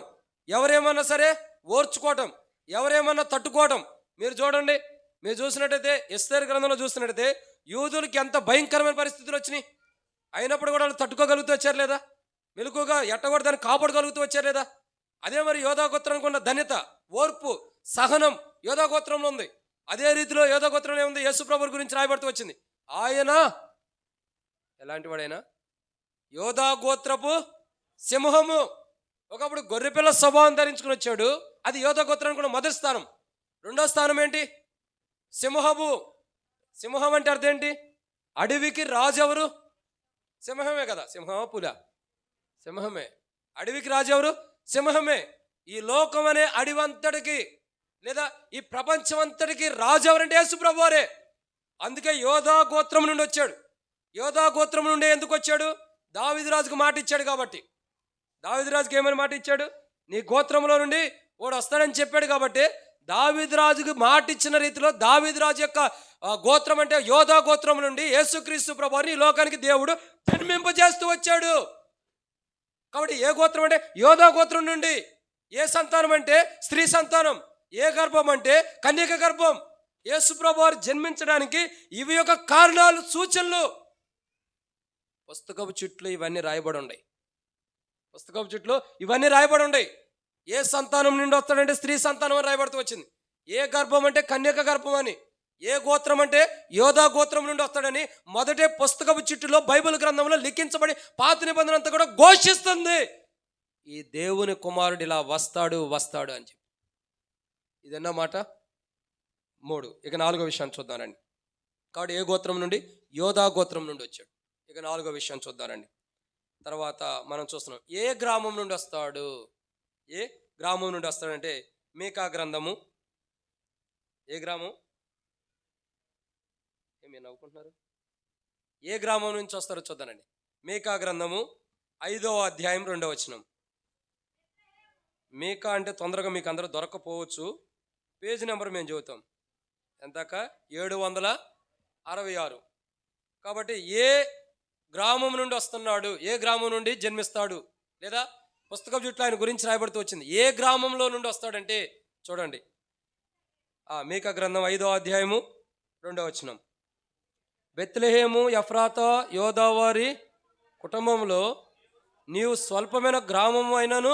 ఎవరేమన్నా సరే ఓర్చుకోవటం, ఎవరేమన్నా తట్టుకోవటం. మీరు చూడండి, మీరు చూసినట్టయితే ఎస్తేరు గ్రంథంలో చూసినట్టయితే యూదులకి ఎంత భయంకరమైన పరిస్థితులు వచ్చినాయి. అయినప్పుడు కూడా వాళ్ళు తట్టుకోగలుగుతూ వచ్చారు లేదా? మెలకుగా ఎట్టగొడ దాన్ని కాపాడగలుగుతూ వచ్చారు లేదా? అదే మరి యోధా గోత్రానికి ఉన్న ధన్యత, ఓర్పు, సహనం యోధా గోత్రంలో ఉంది. అదే రీతిలో యోధా గోత్రంలో ఉంది యేసు ప్రభువు గురించి రాయబడుతూ వచ్చింది. ఆయన ఎలాంటి వాడైనా యోధా గోత్రపు సింహము. ఒకప్పుడు గొర్రెపిల్ల స్వభావం ధరించుకుని వచ్చాడు. అది యోధా గోత్రానికి కూడా మొదటి స్థానం. 2వ స్థానం ఏంటి? సింహము. సింహం అంటే అర్థం ఏంటి? అడవికి రాజు ఎవరు? సింహమే కదా. సింహమా పుల? సింహమే. అడవికి రాజు ఎవరు? సింహమే. ఈ లోకం అనే అడవంతటికి లేదా ఈ ప్రపంచం అంతటికి రాజు ఎవరంటే యేసు ప్రభువారే. అందుకే యోధా గోత్రం నుండి వచ్చాడు. యోధా గోత్రం నుండి ఎందుకు వచ్చాడు? దావీదు రాజుకు మాట ఇచ్చాడు కాబట్టి. దావీదు రాజుకి ఏమని మాట ఇచ్చాడు? నీ గోత్రంలో నుండి వాడు వస్తాడని చెప్పాడు కాబట్టి దావీదు రాజుకు మాట ఇచ్చిన రీతిలో దావీదు రాజు యొక్క గోత్రం అంటే యోధా గోత్రం నుండి యేసుక్రీస్తు ప్రభువుని ఈ లోకానికి దేవుడు జన్మింపజేస్తూ వచ్చాడు. కాబట్టి ఏ గోత్రం అంటే యోధా గోత్రం నుండి. ఏ సంతానం అంటే స్త్రీ సంతానం. ఏ గర్భం అంటే కన్యక గర్భం. యేసు ప్రభువారు జన్మించడానికి ఇవి యొక్క కారణాలు, సూచనలు. పుస్తకపు చుట్లు ఇవన్నీ రాయబడి ఉన్నాయి. పుస్తకపు చుట్లు ఇవన్నీ రాయబడి ఉన్నాయి. ఏ సంతానం నుండి వస్తాడంటే స్త్రీ సంతానం అని రాయబడుతూ వచ్చింది. ఏ గర్భం అంటే కన్యక గర్భం అని. ఏ గోత్రం అంటే యోధా గోత్రం నుండి వస్తాడని మొదటే పుస్తకపు చుట్టులో బైబిల్ గ్రంథంలో లిఖించబడి పాత నిబంధన అంతా కూడా ఘోషిస్తుంది. ఈ దేవుని కుమారుడు ఇలా వస్తాడు వస్తాడు అని చెప్పి. ఇదన్నమాట 3. ఇక 4వ విషయాన్ని చూద్దానండి. కాబట్టి ఏ గోత్రం నుండి? యోధా గోత్రం నుండి వచ్చాడు. ఇక 4వ విషయాన్ని చూద్దానండి. తర్వాత మనం చూస్తున్నాం ఏ గ్రామం నుండి వస్తాడు. ఏ గ్రామం నుండి వస్తాడంటే మీకా గ్రంథము. ఏ గ్రామం? ఏమి నవ్వుకుంటున్నారు? ఏ గ్రామం నుంచి వస్తారో చూద్దానండి. మీకా గ్రంథము 5వ అధ్యాయం 2వ వచనం. మీకా అంటే తొందరగా మీకు అందరూ దొరకపోవచ్చు. పేజ్ నెంబర్ మేము చెబుతాం. ఎంతక 766. కాబట్టి ఏ గ్రామం నుండి వస్తున్నాడు, ఏ గ్రామం నుండి జన్మిస్తాడు, లేదా పుస్తకం చుట్టూ ఆయన గురించి రాయబడుతూ వచ్చింది. ఏ గ్రామంలో నుండి వస్తాడంటే చూడండి, మీకా గ్రంథం 5వ అధ్యాయము 2వ వచనం. బెత్లెహేము ఎఫ్రాతా యోధా వారి కుటుంబంలో నీవు స్వల్పమైన గ్రామం అయినను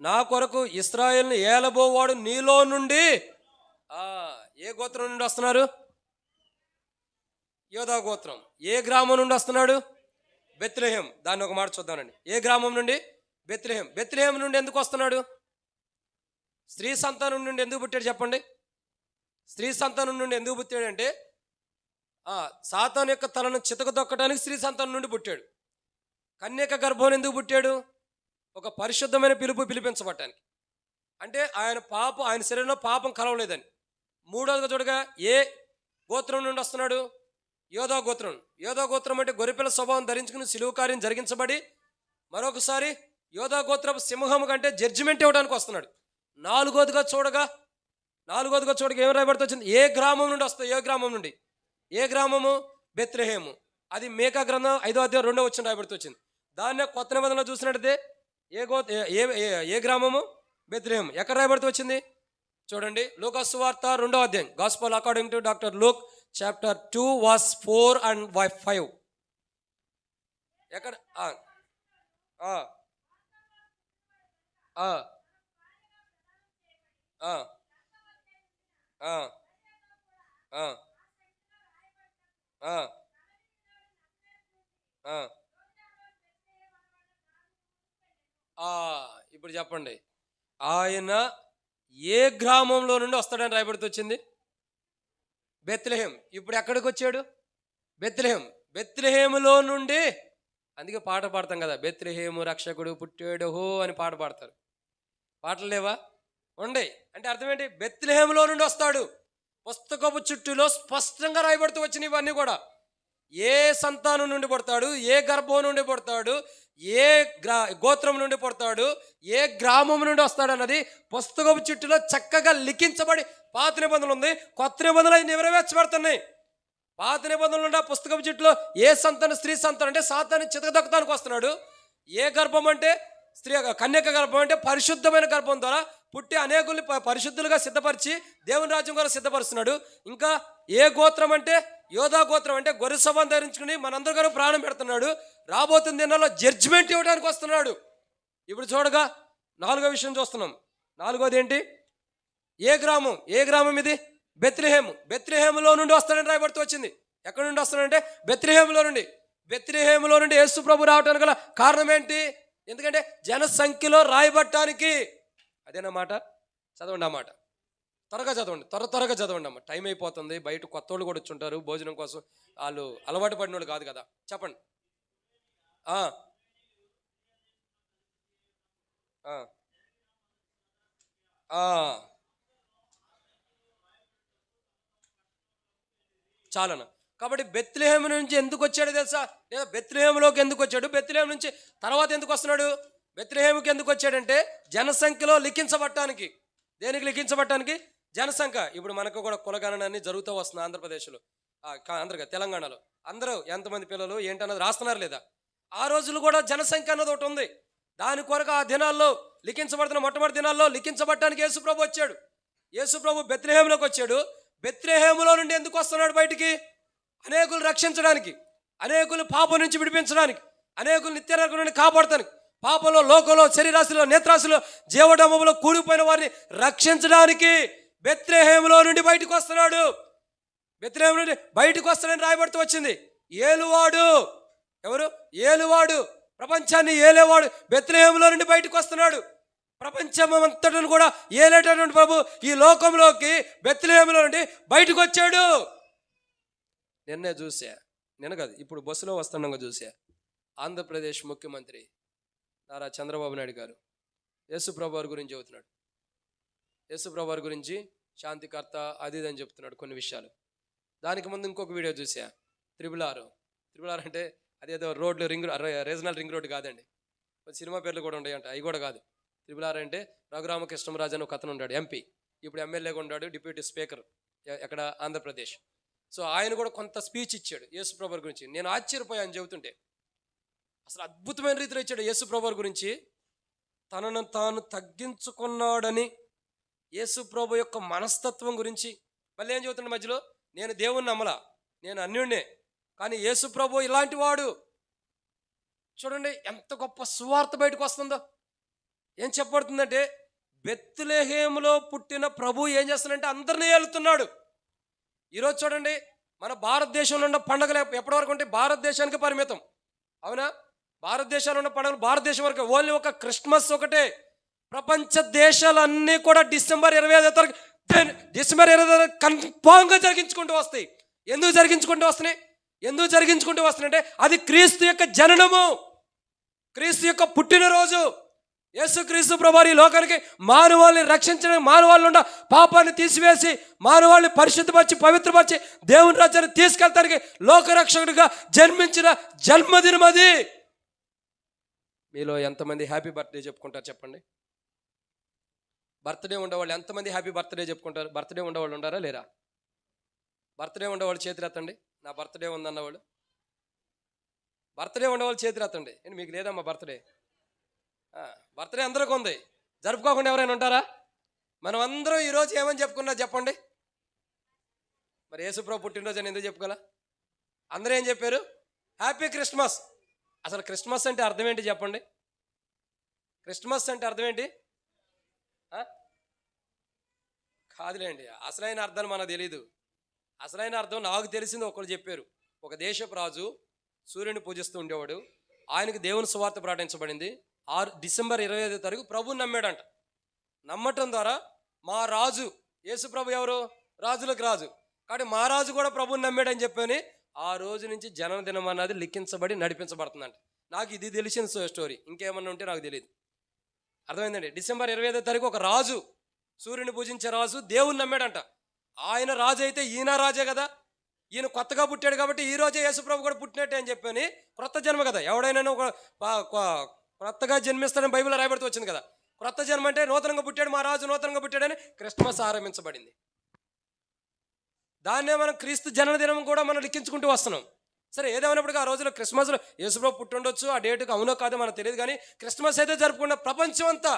నా కొరకు ఇశ్రాయేలుని ఏలబోవాడు నీలో నుండి. ఏ గోత్రం నుండి వస్తున్నారు? యోధా గోత్రం. ఏ గ్రామం నుండి వస్తున్నాడు? బెత్లెహేం. దాన్ని ఒక మాట చూద్దానండి. ఏ గ్రామం నుండి? బెత్లెహేం. బెత్లెహేం నుండి ఎందుకు వస్తున్నాడు? స్త్రీ సంతానం నుండి ఎందుకు పుట్టాడు చెప్పండి? స్త్రీ సంతానం నుండి ఎందుకు పుట్టాడంటే సాతాను యొక్క తలను చితకదొక్కడానికి స్త్రీ సంతానం నుండి పుట్టాడు. కన్యక గర్భం ఎందుకు పుట్టాడు? ఒక పరిశుద్ధమైన పిలిపించబడటానికి. అంటే ఆయన శరీరంలో పాపం కలవలేదని. 3వదిగా చూడగా ఏ గోత్రం నుండి వస్తున్నాడు? యోధా గోత్రం. యోధా గోత్రం అంటే గొర్రెపిల్ల స్వభావం ధరించుకుని సిలువ కార్యం జరిగించబడి మరొకసారి యోధా గోత్రపు సింహం కంటే జడ్జిమెంట్ ఇవ్వడానికి వస్తున్నాడు. 4వదిగా చూడగా ఏం రాయబడుతూ వచ్చింది? ఏ గ్రామం నుండి వస్తాయి? ఏ గ్రామం నుండి? ఏ గ్రామము? బెత్లెహేము. అది మీకా గ్రంథం 5వ అధ్యాయం 2వ వచనం రాయబడుతూ వచ్చింది. దాన్నే కొత్త నిబంధనలో చూసినట్టయితే ఏ గ్రామము? బెత్లెహేము. ఎక్కడ రాయబడుతూ వచ్చింది చూడండి. లూకా సువార్త 2వ అధ్యాయం, gospel according to doctor Luke chapter 2 verse 4 and 5. ఎక్కడ? ఇప్పుడు చెప్పండి, ఆయన ఏ గ్రామంలో నుండి వస్తాడని రాయబడుతూ వచ్చింది? బెత్లెహేం. ఇప్పుడు ఎక్కడికి వచ్చాడు? బెత్లెహేం. బెత్లెహేములో నుండి, అందుకే పాట పాడతాం కదా, బెత్లెహేము రక్షకుడు పుట్టాడు హో అని పాట పాడతారు. పాటలు లేవా? ఉండే. అంటే అర్థం ఏంటి? బెత్లెహేములో నుండి వస్తాడు. పుస్తకపు చుట్టూలో స్పష్టంగా రాయబడుతూ వచ్చినాయి ఇవన్నీ కూడా. ఏ సంతానం నుండి పుడతాడు, ఏ గర్భం నుండి పుడతాడు, ఏ గోత్రం నుండి పుడతాడు, ఏ గ్రామం నుండి వస్తాడు అన్నది పుస్తకపు చుట్టూలో చక్కగా లిఖించబడి పాత నిబంధనలు ఉంది, కొత్త నిబంధనలు అవి నెరవేర్చబడుతున్నాయి. పాత నిబంధనలు ఉండే పుస్తకపు చుట్టూలో ఏ సంతానం? స్త్రీ సంతానం అంటే సాతాన్ని చితకదొక్కడానికి వస్తున్నాడు. ఏ గర్భం అంటే కన్యక గర్భం అంటే పరిశుద్ధమైన గర్భం ద్వారా పుట్టి అనేకుల్ని పరిశుద్ధులుగా సిద్ధపరిచి దేవుని రాజ్యం కూడా సిద్ధపరుస్తున్నాడు. ఇంకా ఏ గోత్రం అంటే యోధా గోత్రం అంటే గొర్రె స్వభావం ధరించుకుని మనందరి గారు ప్రాణం పెడుతున్నాడు. రాబోతున్న దినాల్లో జడ్జిమెంట్ ఇవ్వడానికి వస్తున్నాడు. ఇప్పుడు చూడగా 4వ విషయం చూస్తున్నాం. 4వది ఏంటి? ఏ గ్రామం? ఏ గ్రామం ఇది? బెత్లెహేము. బెత్లెహేములో నుండి వస్తాడని రాయబడుతూ వచ్చింది. ఎక్కడి నుండి వస్తాడంటే బెత్లెహేములో నుండి. బెత్లెహేములో నుండి యేసు ప్రభు రావడానికి గల కారణం ఏంటి? ఎందుకంటే జనసంఖ్యలో రాయబట్టడానికి. అదేనమాట. చదవండి అన్నమాట. త్వరగా చదవండి, త్వరగా చదవండి అమ్మ. టైం అయిపోతుంది. బయట కొత్త వాళ్ళు కూడా వచ్చుంటారు భోజనం కోసం. వాళ్ళు అలవాటు పడిన వాళ్ళు కాదు కదా. చెప్పండి. చాలనా. కాబట్టి బెత్లెహేము నుంచి ఎందుకు వచ్చాడు తెలుసా? లేదా బెత్లెహేములోకి ఎందుకు వచ్చాడు? బెత్లెహేము నుంచి తర్వాత ఎందుకు వస్తున్నాడు? బెత్లెహేముకి ఎందుకు వచ్చాడంటే జనసంఖ్యలో లిఖించబడటానికి. దేనికి లిఖించబడటానికి? జనసంఖ్య ఇప్పుడు మనకు కూడా కులగణన అన్ని జరుగుతూ వస్తుంది ఆంధ్రప్రదేశ్లో, తెలంగాణలో. అందరూ ఎంతమంది పిల్లలు ఏంటన్నది రాస్తున్నారు లేదా? ఆ రోజులు కూడా జనసంఖ్య అన్నది ఒకటి ఉంది. దాని కొరకు ఆ దినాల్లో లిఖించబడుతున్న మొట్టమొదటి దినాల్లో లిఖించబడటానికి యేసుప్రభు వచ్చాడు. యేసుప్రభు బెత్లెహేములోకి వచ్చాడు. బెత్లెహేములో నుండి ఎందుకు వస్తున్నాడు బయటికి? అనేకులు రక్షించడానికి, అనేకులు పాపం నుంచి విడిపించడానికి, అనేకులు నిత్య నరకం నుండి కాపాడటానికి, పాపంలో, లోకంలో, శరీరాశిలో, నేత్రాశిలో, జీవడమములో కూడిపోయిన వారిని రక్షించడానికి బెత్లెహేములో నుండి బయటకు వస్తున్నాడు. బెత్లెహేము నుండి బయటకు వస్తాడని రాయబడుతూ వచ్చింది. ఏలువాడు ఎవరు? ఏలువాడు, ప్రపంచాన్ని ఏలేవాడు బెత్లెహేములో నుండి బయటకు వస్తున్నాడు. ప్రపంచం అంతటను కూడా ఏలేటటువంటి ప్రభు ఈ లోకంలోకి బెత్లెహేములో నుండి బయటకు వచ్చాడు. నిన్నే చూసా, నిన్న కాదు, ఇప్పుడు బస్సులో వస్తుండగా చూసా. ఆంధ్రప్రదేశ్ ముఖ్యమంత్రి నారా చంద్రబాబు నాయుడు గారు యేసుప్రభు వారి గురించి చెబుతున్నాడు. యేసుప్రభు వారి గురించి శాంతికర్త అది ఇది అని చెప్తున్నాడు కొన్ని విషయాలు. దానికి ముందు ఇంకొక వీడియో చూసా. త్రిబుల్ ఆర్ అంటే అదేదో రోడ్లు రీజనల్ రింగ్ రోడ్డు కాదండి, సినిమా పేర్లు కూడా ఉంటాయంట, అవి కూడా కాదు. త్రిబుల్ ఆర్ అంటే రఘురామకృష్ణరాజు అని ఒక అతను ఉన్నాడు, ఎంపీ, ఇప్పుడు ఎమ్మెల్యేగా ఉన్నాడు, డిప్యూటీ స్పీకర్ ఎక్కడ ఆంధ్రప్రదేశ్. సో ఆయన కూడా కొంత స్పీచ్ ఇచ్చాడు యేసుప్రభు గురించి. నేను ఆశ్చర్యపోయాను చెబుతుంటే. అసలు అద్భుతమైన రీతిలో ఇచ్చాడు యేసుప్రభు గురించి. తనను తాను తగ్గించుకున్నాడని, యేసుప్రభు యొక్క మనస్తత్వం గురించి. మళ్ళీ ఏం చెబుతున్నాడు మధ్యలో? నేను దేవుణ్ణి నమ్మలా, నేను అన్యుడినే, కానీ యేసుప్రభు ఇలాంటి వాడు. చూడండి ఎంత గొప్ప సువార్త బయటకు వస్తుందో. ఏం చెప్పబడుతుందంటే, బెత్లెహేములో పుట్టిన ప్రభు ఏం చేస్తున్నాడంటే అందరినీ ఏలుతున్నాడు. ఈరోజు చూడండి, మన భారతదేశంలో ఉన్న పండుగలు ఎప్పటి వరకు ఉంటే భారతదేశానికి పరిమితం, అవునా? భారతదేశంలో ఉన్న పండుగలు భారతదేశం వరకు. ఓన్లీ ఒక క్రిస్మస్ ఒకటే. ప్రపంచ దేశాలన్నీ కూడా డిసెంబర్ 25వ తారీఖు కన్ఫామ్గా జరిగించుకుంటూ వస్తాయి. ఎందుకు జరిగించుకుంటూ వస్తున్నాయి అంటే అది క్రీస్తు యొక్క జననము, క్రీస్తు యొక్క పుట్టినరోజు. యేసుక్రీస్తు ప్రభువారు ఈ లోకానికి మానవాళ్ళని రక్షించడానికి, మానవాళ్ళు ఉన్న పాపాన్ని తీసివేసి మానవాళ్ళని పరిశుద్ధపరిచి పవిత్రపరిచి దేవుని రాజ్యాన్ని తీసుకెళ్తానికి లోకరక్షకుడిగా జన్మించిన జన్మదినం అది. మీలో ఎంతమంది హ్యాపీ బర్త్డే చెప్పుకుంటారు చెప్పండి? బర్త్డే ఉండేవాళ్ళు ఎంతమంది హ్యాపీ బర్త్డే చెప్పుకుంటారు? బర్త్డే ఉండేవాళ్ళు ఉండారా లేరా? బర్త్డే ఉండేవాళ్ళు చేతులు ఎత్తండి. నా బర్త్డే ఉందన్నవాళ్ళు. బర్త్డే ఉండేవాళ్ళు చేతులు ఎత్తండి. ఏంటి మీకు లేదమ్మా బర్త్డే? బర్త్డే అందరికీ ఉంది, జరుపుకోకుండా ఎవరైనా ఉంటారా? మనం అందరం ఈరోజు ఏమని చెప్పుకున్నా చెప్పండి? మరి యేసుప్రభు పుట్టినరోజు అని ఎందుకు చెప్పుకోవాలా? అందరూ ఏం చెప్పారు? Happy Christmas. అసలు క్రిస్మస్ అంటే అర్థం ఏంటి చెప్పండి? క్రిస్మస్ అంటే అర్థం ఏంటి? కాదులేండి, అసలైన అర్థం మనకు తెలీదు. అసలైన అర్థం నాకు తెలిసింది ఒకరు చెప్పారు. ఒక దేశపు రాజు సూర్యుని పూజిస్తూ ఉండేవాడు. ఆయనకు దేవుని సువార్త ప్రకటించబడింది. డిసెంబర్ 25వ తారీఖు ప్రభుని నమ్మాడంట. నమ్మటం ద్వారా మా రాజు, యేసు ప్రభు ఎవరు? రాజులకు రాజు, కాబట్టి మా రాజు కూడా ప్రభుని నమ్మాడని చెప్పని ఆ రోజు నుంచి జన్మదినం అన్నది లిఖించబడి నడిపించబడుతుందంట. నాకు ఇది తెలిసిన స్టోరీ, ఇంకేమన్నా ఉంటే నాకు తెలియదు. అర్థమైందండి? డిసెంబర్ 25వ తారీఖు ఒక రాజు, సూర్యుని పూజించే రాజు దేవుని నమ్మాడంట. ఆయన రాజు అయితే ఈయన రాజే కదా, ఈయన కొత్తగా పుట్టాడు కాబట్టి ఈ రోజే యేసుప్రభు కూడా పుట్టినట్టే అని చెప్పని క్రొత్త జన్మ కదా. ఎవడైనా ఒక క్రొత్తగా జన్మిస్తాడని బైబిల్లో రాయబడుతూ వచ్చింది కదా. క్రొత్త జన్మ అంటే నూతనంగా పుట్టాడు మా రాజు, నూతనంగా పుట్టాడని క్రిస్మస్ ఆరంభించబడింది. దాన్నే మనం క్రీస్తు జన్మదినం కూడా మనం లిఖించుకుంటూ వస్తున్నాం. సరే ఏదేమైనప్పటికీ ఆ రోజులో క్రిస్మస్లో యేసుప్రభు పుట్టుండొచ్చు, ఆ డేటుకి అవునో కాదో మనకు తెలియదు, కానీ క్రిస్మస్ అయితే జరుపుకున్న ప్రపంచం అంతా.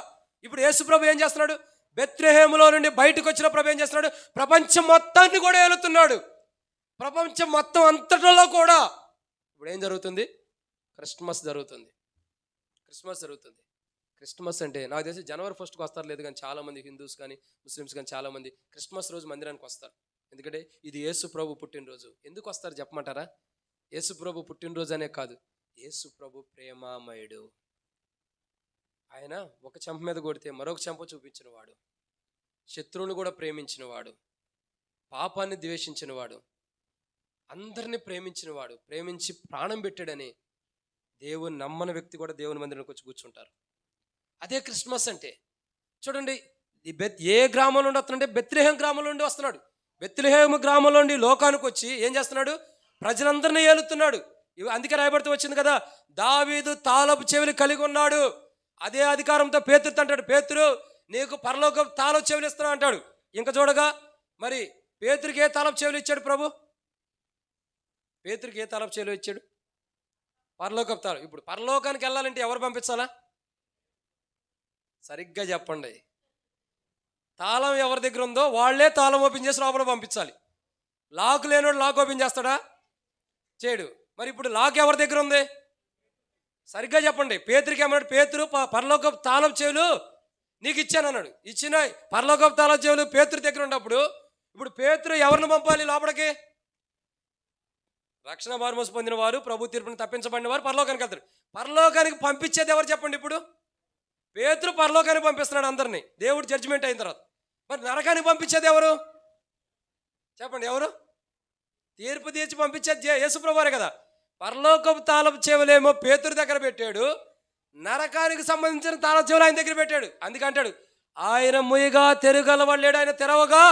ఇప్పుడు యేసుప్రభు ఏం చేస్తున్నాడు? బెత్లెహేములో నుండి బయటకు వచ్చిన ప్రభు ఏం చేస్తున్నాడు? ప్రపంచం మొత్తాన్ని కూడా ఏలుతున్నాడు. ప్రపంచం మొత్తం అంతటిలో కూడా ఇప్పుడు ఏం జరుగుతుంది? క్రిస్మస్ జరుగుతుంది. క్రిస్మస్ అంటే నాకు తెలిసి జనవరి 1కు వస్తారు లేదు, కానీ చాలామంది హిందూస్ కానీ ముస్లిమ్స్ కానీ చాలామంది క్రిస్మస్ రోజు మందిరానికి వస్తారు. ఎందుకంటే ఇది యేసు ప్రభు పుట్టినరోజు. ఎందుకు వస్తారు చెప్పమంటారా? యేసు ప్రభు పుట్టినరోజు అనే కాదు, యేసు ప్రభు ప్రేమామయుడు. ఆయన ఒక చెంప మీద కొడితే మరొక చెంప చూపించినవాడు, శత్రువుని కూడా ప్రేమించినవాడు, పాపాన్ని ద్వేషించినవాడు, అందరినీ ప్రేమించినవాడు, ప్రేమించి ప్రాణం పెట్టాడని దేవుని నమ్మని వ్యక్తి కూడా దేవుని మందిరానికి వచ్చి కూర్చుంటారు. అదే క్రిస్మస్ అంటే. చూడండి, ఏ గ్రామంలో నుండి వస్తున్నాడంటే బెత్లెహేం గ్రామంలో నుండి వస్తున్నాడు. బెత్లెహేం గ్రామంలో నుండి లోకానికి వచ్చి ఏం చేస్తున్నాడు? ప్రజలందరినీ ఏలుతున్నాడు. అందుకే రాయబడుతూ వచ్చింది కదా, దావీదు తాళపు చెవిని కలిగి ఉన్నాడు. అదే అధికారంతో పేతురుతో అంటాడు, పేతురు నీకు పరలోక తాళపు చెవిని ఇస్తున్నా అంటాడు. ఇంకా చూడగా మరి పేతురికి ఏ తలపు చెవులు ఇచ్చాడు ప్రభు? పేతురికి ఏ తలపు చెవులు ఇచ్చాడు? పరలోకపు తాళం. ఇప్పుడు పరలోకానికి వెళ్ళాలంటే ఎవరు పంపించాలా? సరిగ్గా చెప్పండి. తాళం ఎవరి దగ్గర ఉందో వాళ్ళే తాళం ఓపెన్ చేసి లోపల పంపించాలి. లాక్ లేనోడు లాక్ ఓపెన్ చేస్తాడా? చేయడు. మరి ఇప్పుడు లాక్ ఎవరి దగ్గర ఉంది? సరిగ్గా చెప్పండి. పేతురికి ఏమన్నాడు? పేతురు పరలోకపు తాళం చెవులు నీకు ఇచ్చాను అన్నాడు. ఇచ్చిన పరలోకపు తాళం చెవులు పేతురు దగ్గర ఉన్నప్పుడు ఇప్పుడు పేతురు ఎవరిని పంపాలి లోపలికి? రక్షణ మార్మోసు పొందిన వారు, ప్రభు తీర్పుని తప్పించబడిన వారు పరలోకానికి వెళ్తారు. పరలోకానికి పంపించేది ఎవరు చెప్పండి? ఇప్పుడు పేతురు పరలోకానికి పంపిస్తున్నాడు అందరినీ, దేవుడు జడ్జిమెంట్ అయిన తర్వాత. మరి నరకానికి పంపించేది ఎవరు చెప్పండి? ఎవరు? తీర్పు తీర్చి పంపించేది యేసుప్రభువారే కదా. పరలోకపు తాళపు చెవులేమో పేతురు దగ్గర పెట్టాడు, నరకానికి సంబంధించిన తాళపు చెవులు ఆయన దగ్గర పెట్టాడు. అందుకంటాడు ఆయన ముయ్యగా తెరుగలవాడు లేడు, ఆయన తెరవగా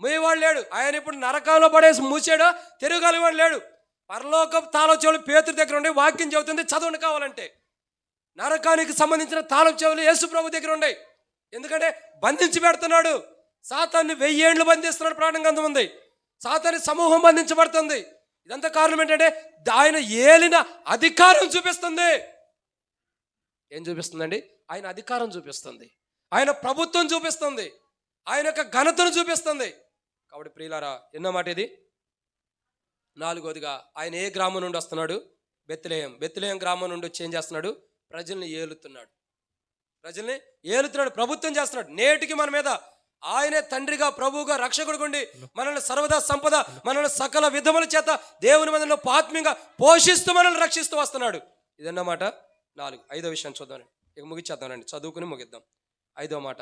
ముయ్యవాడు లేడు. ఆయన ఇప్పుడు నరకంలో పడేసి మూసాడో తెరుగలవాడు లేడు. పరలోకపు తాళపు చెవులు పేతురు దగ్గర ఉండే వాక్యం చెబుతుంది, చదవండి కావాలంటే. నరకానికి సంబంధించిన తాళపు చెవులు యేసుప్రభు దగ్గర ఉన్నాయి. ఎందుకంటే బంధించి పెడుతున్నాడు. సాతాన్ని 1000 ఏళ్ళు బంధిస్తున్నాడు. ప్రాణం గ్రంథం ఉంది. సాతాన్ని సమూహం బంధించబడుతుంది. ఇదంతా కారణం ఏంటంటే ఆయన ఏలిన అధికారం చూపిస్తుంది. ఏం చూపిస్తుందండి? ఆయన అధికారం చూపిస్తుంది, ఆయన ప్రభుత్వం చూపిస్తుంది, ఆయన యొక్క ఘనతను చూపిస్తుంది. కాబట్టి ప్రియులారా, ఎన్నో మాట ఇది? 4వదిగా ఆయన ఏ గ్రామం నుండి వస్తున్నాడు? బెత్లెహేం గ్రామం నుండి వచ్చి ఏం చేస్తున్నాడు? ప్రజల్ని ఏలుతున్నాడు. ప్రభుత్వం చేస్తున్నాడు. నేటికి మన మీద ఆయనే తండ్రిగా, ప్రభువుగా, రక్షకుడు ఉండి మనల్ని సర్వదా సంపద, మనల్ని సకల విధముల చేత దేవుని మనల్ని ఆత్మీయంగా పోషిస్తూ మనల్ని రక్షిస్తూ వస్తున్నాడు. ఇదన్నమాట 4. 5వ విషయం చూద్దాం. ఇక ముగిచ్చేద్దామండి, చదువుకుని ముగిద్దాం. 5వ మాట,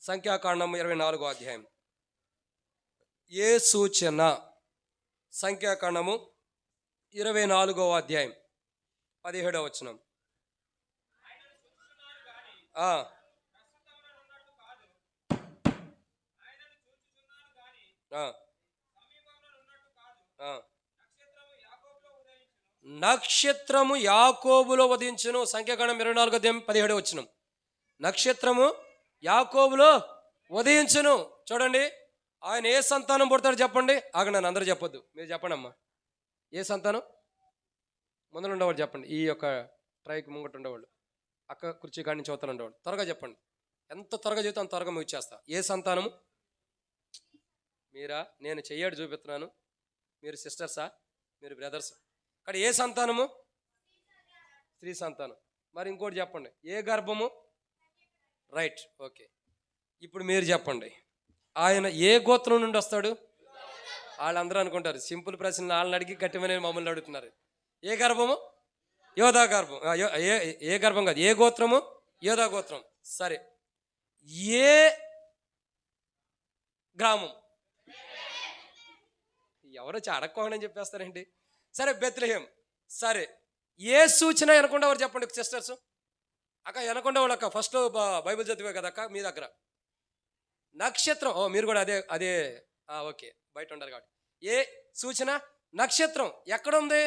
సంఖ్యాకాండం 24వ అధ్యాయం. ఏ సూచన? సంఖ్యాకాండము 24వ అధ్యాయం 17వ వచనం. నక్షత్రము యాకోబులో ఉదయించును. సంఖ్యాకాండం 24వ అధ్యాయం 17వ వచనం. నక్షత్రము యాకోబులో ఉదయించును. చూడండి, ఆయన ఏ సంతానం పుడతాడు చెప్పండి? ఆగండి, అందరూ చెప్పొద్దు, మీరు చెప్పండి అమ్మా. ఏ సంతానం? ముందర ఉండేవాళ్ళు చెప్పండి. ఈ యొక్క ట్రైక్ ముంగట ఉండేవాళ్ళు, అక్క కుర్చీ కాడి నుంచి అవతల ఉండేవాళ్ళు. త్వరగా చెప్పండి. ఎంత త్వరగా చెబితే అంత త్వరగా ముగిచేస్తా. ఏ సంతానము? మీరా? నేను చెయ్యాడు చూపిస్తున్నాను. మీరు సిస్టర్సా? మీరు బ్రదర్స్? ఇక్కడ ఏ సంతానము? స్త్రీ సంతానం. మరి ఇంకోటి చెప్పండి, ఏ గర్భము? Right, okay. ఇప్పుడు మీరు చెప్పండి, ఆయన ఏ గోత్రం నుండి వస్తాడు? వాళ్ళందరూ అనుకుంటారు సింపుల్ ప్రశ్నలు, వాళ్ళని అడిగి గట్టిమని మమ్మల్ని అడుగుతున్నారు. ఏ గర్భము? యోధా గర్భం. ఏ గర్భం కాదు, ఏ గోత్రము? యోధా గోత్రం. సరే, ఏ గ్రామం? ఎవరో అడక్కోండి చెప్పేస్తారేంటి? సరే, బెత్లెహేం. సరే, ఏ సూచన అనుకుండా ఎవరు చెప్పండి సిస్టర్స్? అక్క వెనకుండా వాళ్ళు అక్క ఫస్ట్ బైబిల్ చదివే కదా అక్క మీ దగ్గర. నక్షత్రం. మీరు కూడా అదే ఓకే, బయట ఉండరు కాబట్టి. ఏ సూచన? నక్షత్రం. ఎక్కడుంది?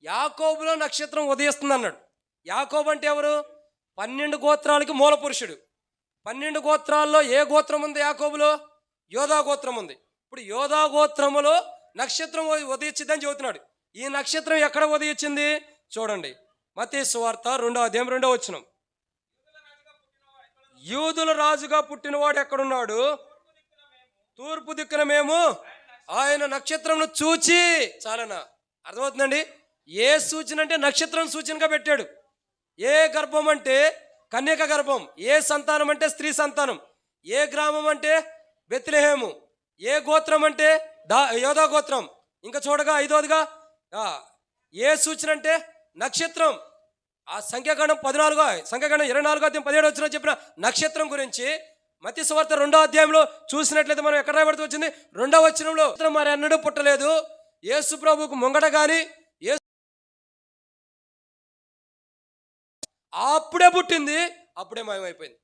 యాకోబులో నక్షత్రం ఉదయిస్తుంది అన్నాడు. యాకోబు అంటే ఎవరు? 12 గోత్రాలకి మూల పురుషుడు. 12 గోత్రాల్లో ఏ గోత్రం ఉంది యాకోబులో? యోధా గోత్రం ఉంది. ఇప్పుడు యోధా గోత్రములో నక్షత్రం ఉదయించిందని చెబుతున్నాడు. ఈ నక్షత్రం ఎక్కడ ఉదయించింది చూడండి. మత్తయి సువార్త 2వ అధ్యాయం 2వ వచనం. యూదుల రాజుగా పుట్టినవాడు ఎక్కడున్నాడు? తూర్పు దిక్కున మేము ఆయన నక్షత్రంను చూచి. చాలనా? అర్థమవుతుందండి? ఏ సూచన అంటే నక్షత్రం సూచనగా పెట్టాడు. ఏ గర్భం అంటే కన్యక గర్భం. ఏ సంతానం అంటే స్త్రీ సంతానం. ఏ గ్రామం అంటే బెత్లెహేము. ఏ గోత్రం అంటే యోధా గోత్రం. ఇంకా చూడగా 5వదిగా ఏ సూచన అంటే నక్షత్రం. ఆ సంఖ్యాకాండం 24వ అధ్యాయం 17వ వచనంలో చెప్పిన నక్షత్రం గురించి మత్తయి సువార్త 2వ అధ్యాయంలో చూసినట్లయితే మనం ఎక్కడ రాయబడుతూ వచ్చింది? 2వ వచనంలో మరి అన్నడూ పుట్టలేదు, యేసు ప్రభువుకు ముంగట కానీ అప్పుడే పుట్టింది, అప్పుడే మాయమైపోయింది.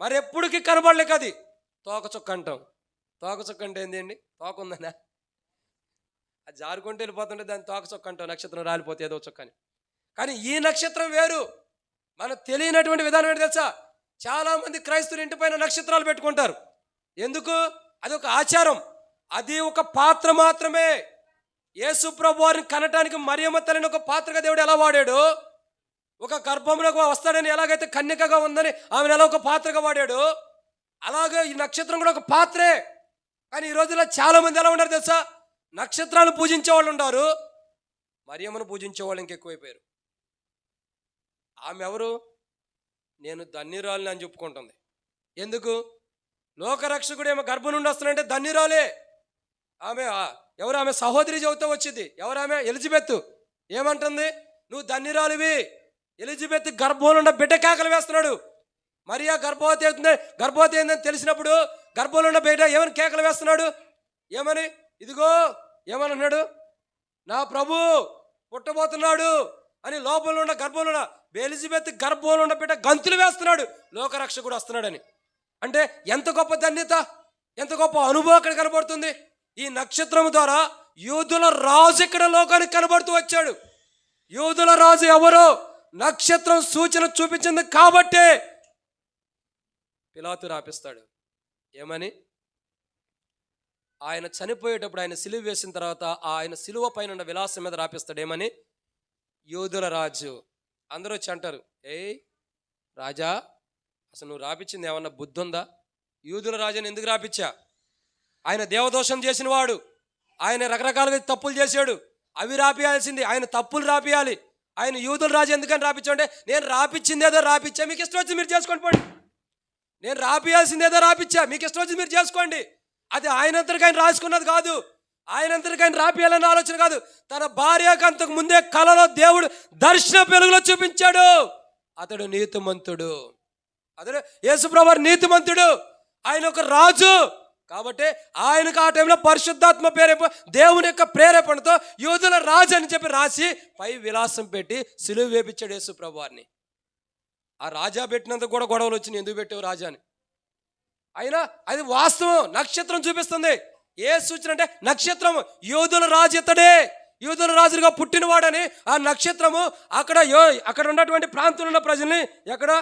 మరి ఎప్పుడుకి కనబడలేక అది తోకచుక్క అంటాం. తోకచుక్క అంటే ఏంటి అండి? తోక ఉందనా? అది జారుకుంటూ వెళ్ళిపోతుంటే దాన్ని తోకచుక్క అంటాం. నక్షత్రం రాలిపోతే ఏదో చుక్కని. కానీ ఈ నక్షత్రం వేరు. మనకు తెలియనటువంటి విధానం ఏంటి తెలుసా? చాలా మంది క్రైస్తవులు ఇంటి పైన నక్షత్రాలు పెట్టుకుంటారు. ఎందుకు? అది ఒక ఆచారం, అది ఒక పాత్ర మాత్రమే. యేసు ప్రభు వారిని కనటానికి మరియమ్మ తల్లిని ఒక పాత్రగా దేవుడు ఎలా వాడాడు, ఒక గర్భంలోకి వస్తాడని ఎలాగైతే కన్యకగా ఉందని ఆమెను ఎలా ఒక పాత్రగా వాడాడు, అలాగే ఈ నక్షత్రం కూడా ఒక పాత్రే. కానీ ఈ రోజుల్లో చాలా మంది ఎలా ఉన్నారు తెలుసా? నక్షత్రాలు పూజించే వాళ్ళు ఉన్నారు, మరియమ్మను పూజించే వాళ్ళు ఇంకెక్కువైపోయారు. ఆమె ఎవరు? నేను ధన్యురాలని అని చెప్పుకుంటుంది. ఎందుకు? లోకరక్షకుడు ఏమో గర్భం నుండి వస్తున్నాడంటే ధన్యురాలే. ఆమె ఎవరు? ఆమె సహోదరి చెబుతూ వచ్చింది. ఎవరు ఆమె? ఎలిజబెత్. ఏమంటుంది? నువ్వు ధన్యురాలివి. ఎలిజబెత్ గర్భంలో ఉన్న బిడ్డ కేకలు వేస్తున్నాడు. మరియా గర్భవతి అవుతుంది, గర్భవతి అయిందని తెలిసినప్పుడు గర్భంలో ఉన్న బిడ్డ ఏమని కేకలు వేస్తున్నాడు? ఏమని? ఇదిగో ఏమన్నాడు? నా ప్రభు పుట్టబోతున్నాడు అని లోపల ఉన్న గర్భంలో ఉన్న ఎలిజబెత్ గర్భంలో ఉన్న బిడ్డ గంతులు వేస్తున్నాడు, లోకరక్షకుడు వస్తున్నాడని. అంటే ఎంత గొప్ప ధన్యత, ఎంత గొప్ప అనుభవం అక్కడ కనబడుతుంది. ఈ నక్షత్రం ద్వారా యూదుల రాజు ఇక్కడ లోకానికి కనబడుతూ వచ్చాడు. యూదుల రాజు ఎవరో నక్షత్రం సూచన చూపించింది కాబట్టే పిలాతు రాపిస్తాడు. ఏమని? ఆయన చనిపోయేటప్పుడు ఆయన సిలువ వేసిన తర్వాత ఆయన సిలువ పైన ఉన్న విలాసం మీద రాపిస్తాడు. ఏమని? యూదుల రాజు. అందరూ వచ్చి అంటారు, ఏయ్ రాజా, అసలు నువ్వు రాపిచ్చింది ఏమన్నా బుద్ధి ఉందా? యూదుల రాజుని ఎందుకు రాపిచ్చా? ఆయన దేవదోషం చేసిన వాడు, ఆయన రకరకాలుగా తప్పులు చేశాడు, అవి రాపియాల్సింది, ఆయన తప్పులు రాపియాలి. ఆయన యూదుల రాజు ఎందుకని రాపించంటే, నేను రాపిచ్చింది ఏదో రాపిచ్చా, మీకు ఇష్టం వచ్చి మీరు చేసుకోండి పోండి. నేను రాపియాల్సింది ఏదో రాపిచ్చా, మీకు ఇష్టం వచ్చి మీరు చేసుకోండి. అది ఆయనంతరికి ఆయన రాసుకున్నది కాదు, ఆయనంతరికి ఆయన రాపియాలన్న ఆలోచన కాదు. తన భార్యకు అంతకు ముందే కలలో దేవుడు దర్శన వెలుగులో చూపించాడు. అతడు నీతిమంతుడు, అతడు యేసుప్రభు నీతిమంతుడు, ఆయన ఒక రాజు. కాబట్టి ఆయనకు ఆ టైంలో పరిశుద్ధాత్మ దేవుని యొక్క ప్రేరేపణతో యూదుల రాజు అని చెప్పి రాసి పై విలాసం పెట్టి సిలువ వేపించాడు యేసుప్రభు వారిని. ఆ రాజా పెట్టినందుకు కూడా గొడవలు వచ్చినాయి, ఎందుకు పెట్టావు రాజా అని. అయినా అది వాస్తవం, నక్షత్రం చూపిస్తుంది. ఏ సూచన అంటే నక్షత్రం యూదుల రాజు ఇతడే, యూదుల రాజుగా పుట్టినవాడని ఆ నక్షత్రము అక్కడ ఉన్నటువంటి ప్రాంతంలో ఉన్న ప్రజల్ని ఎక్కడ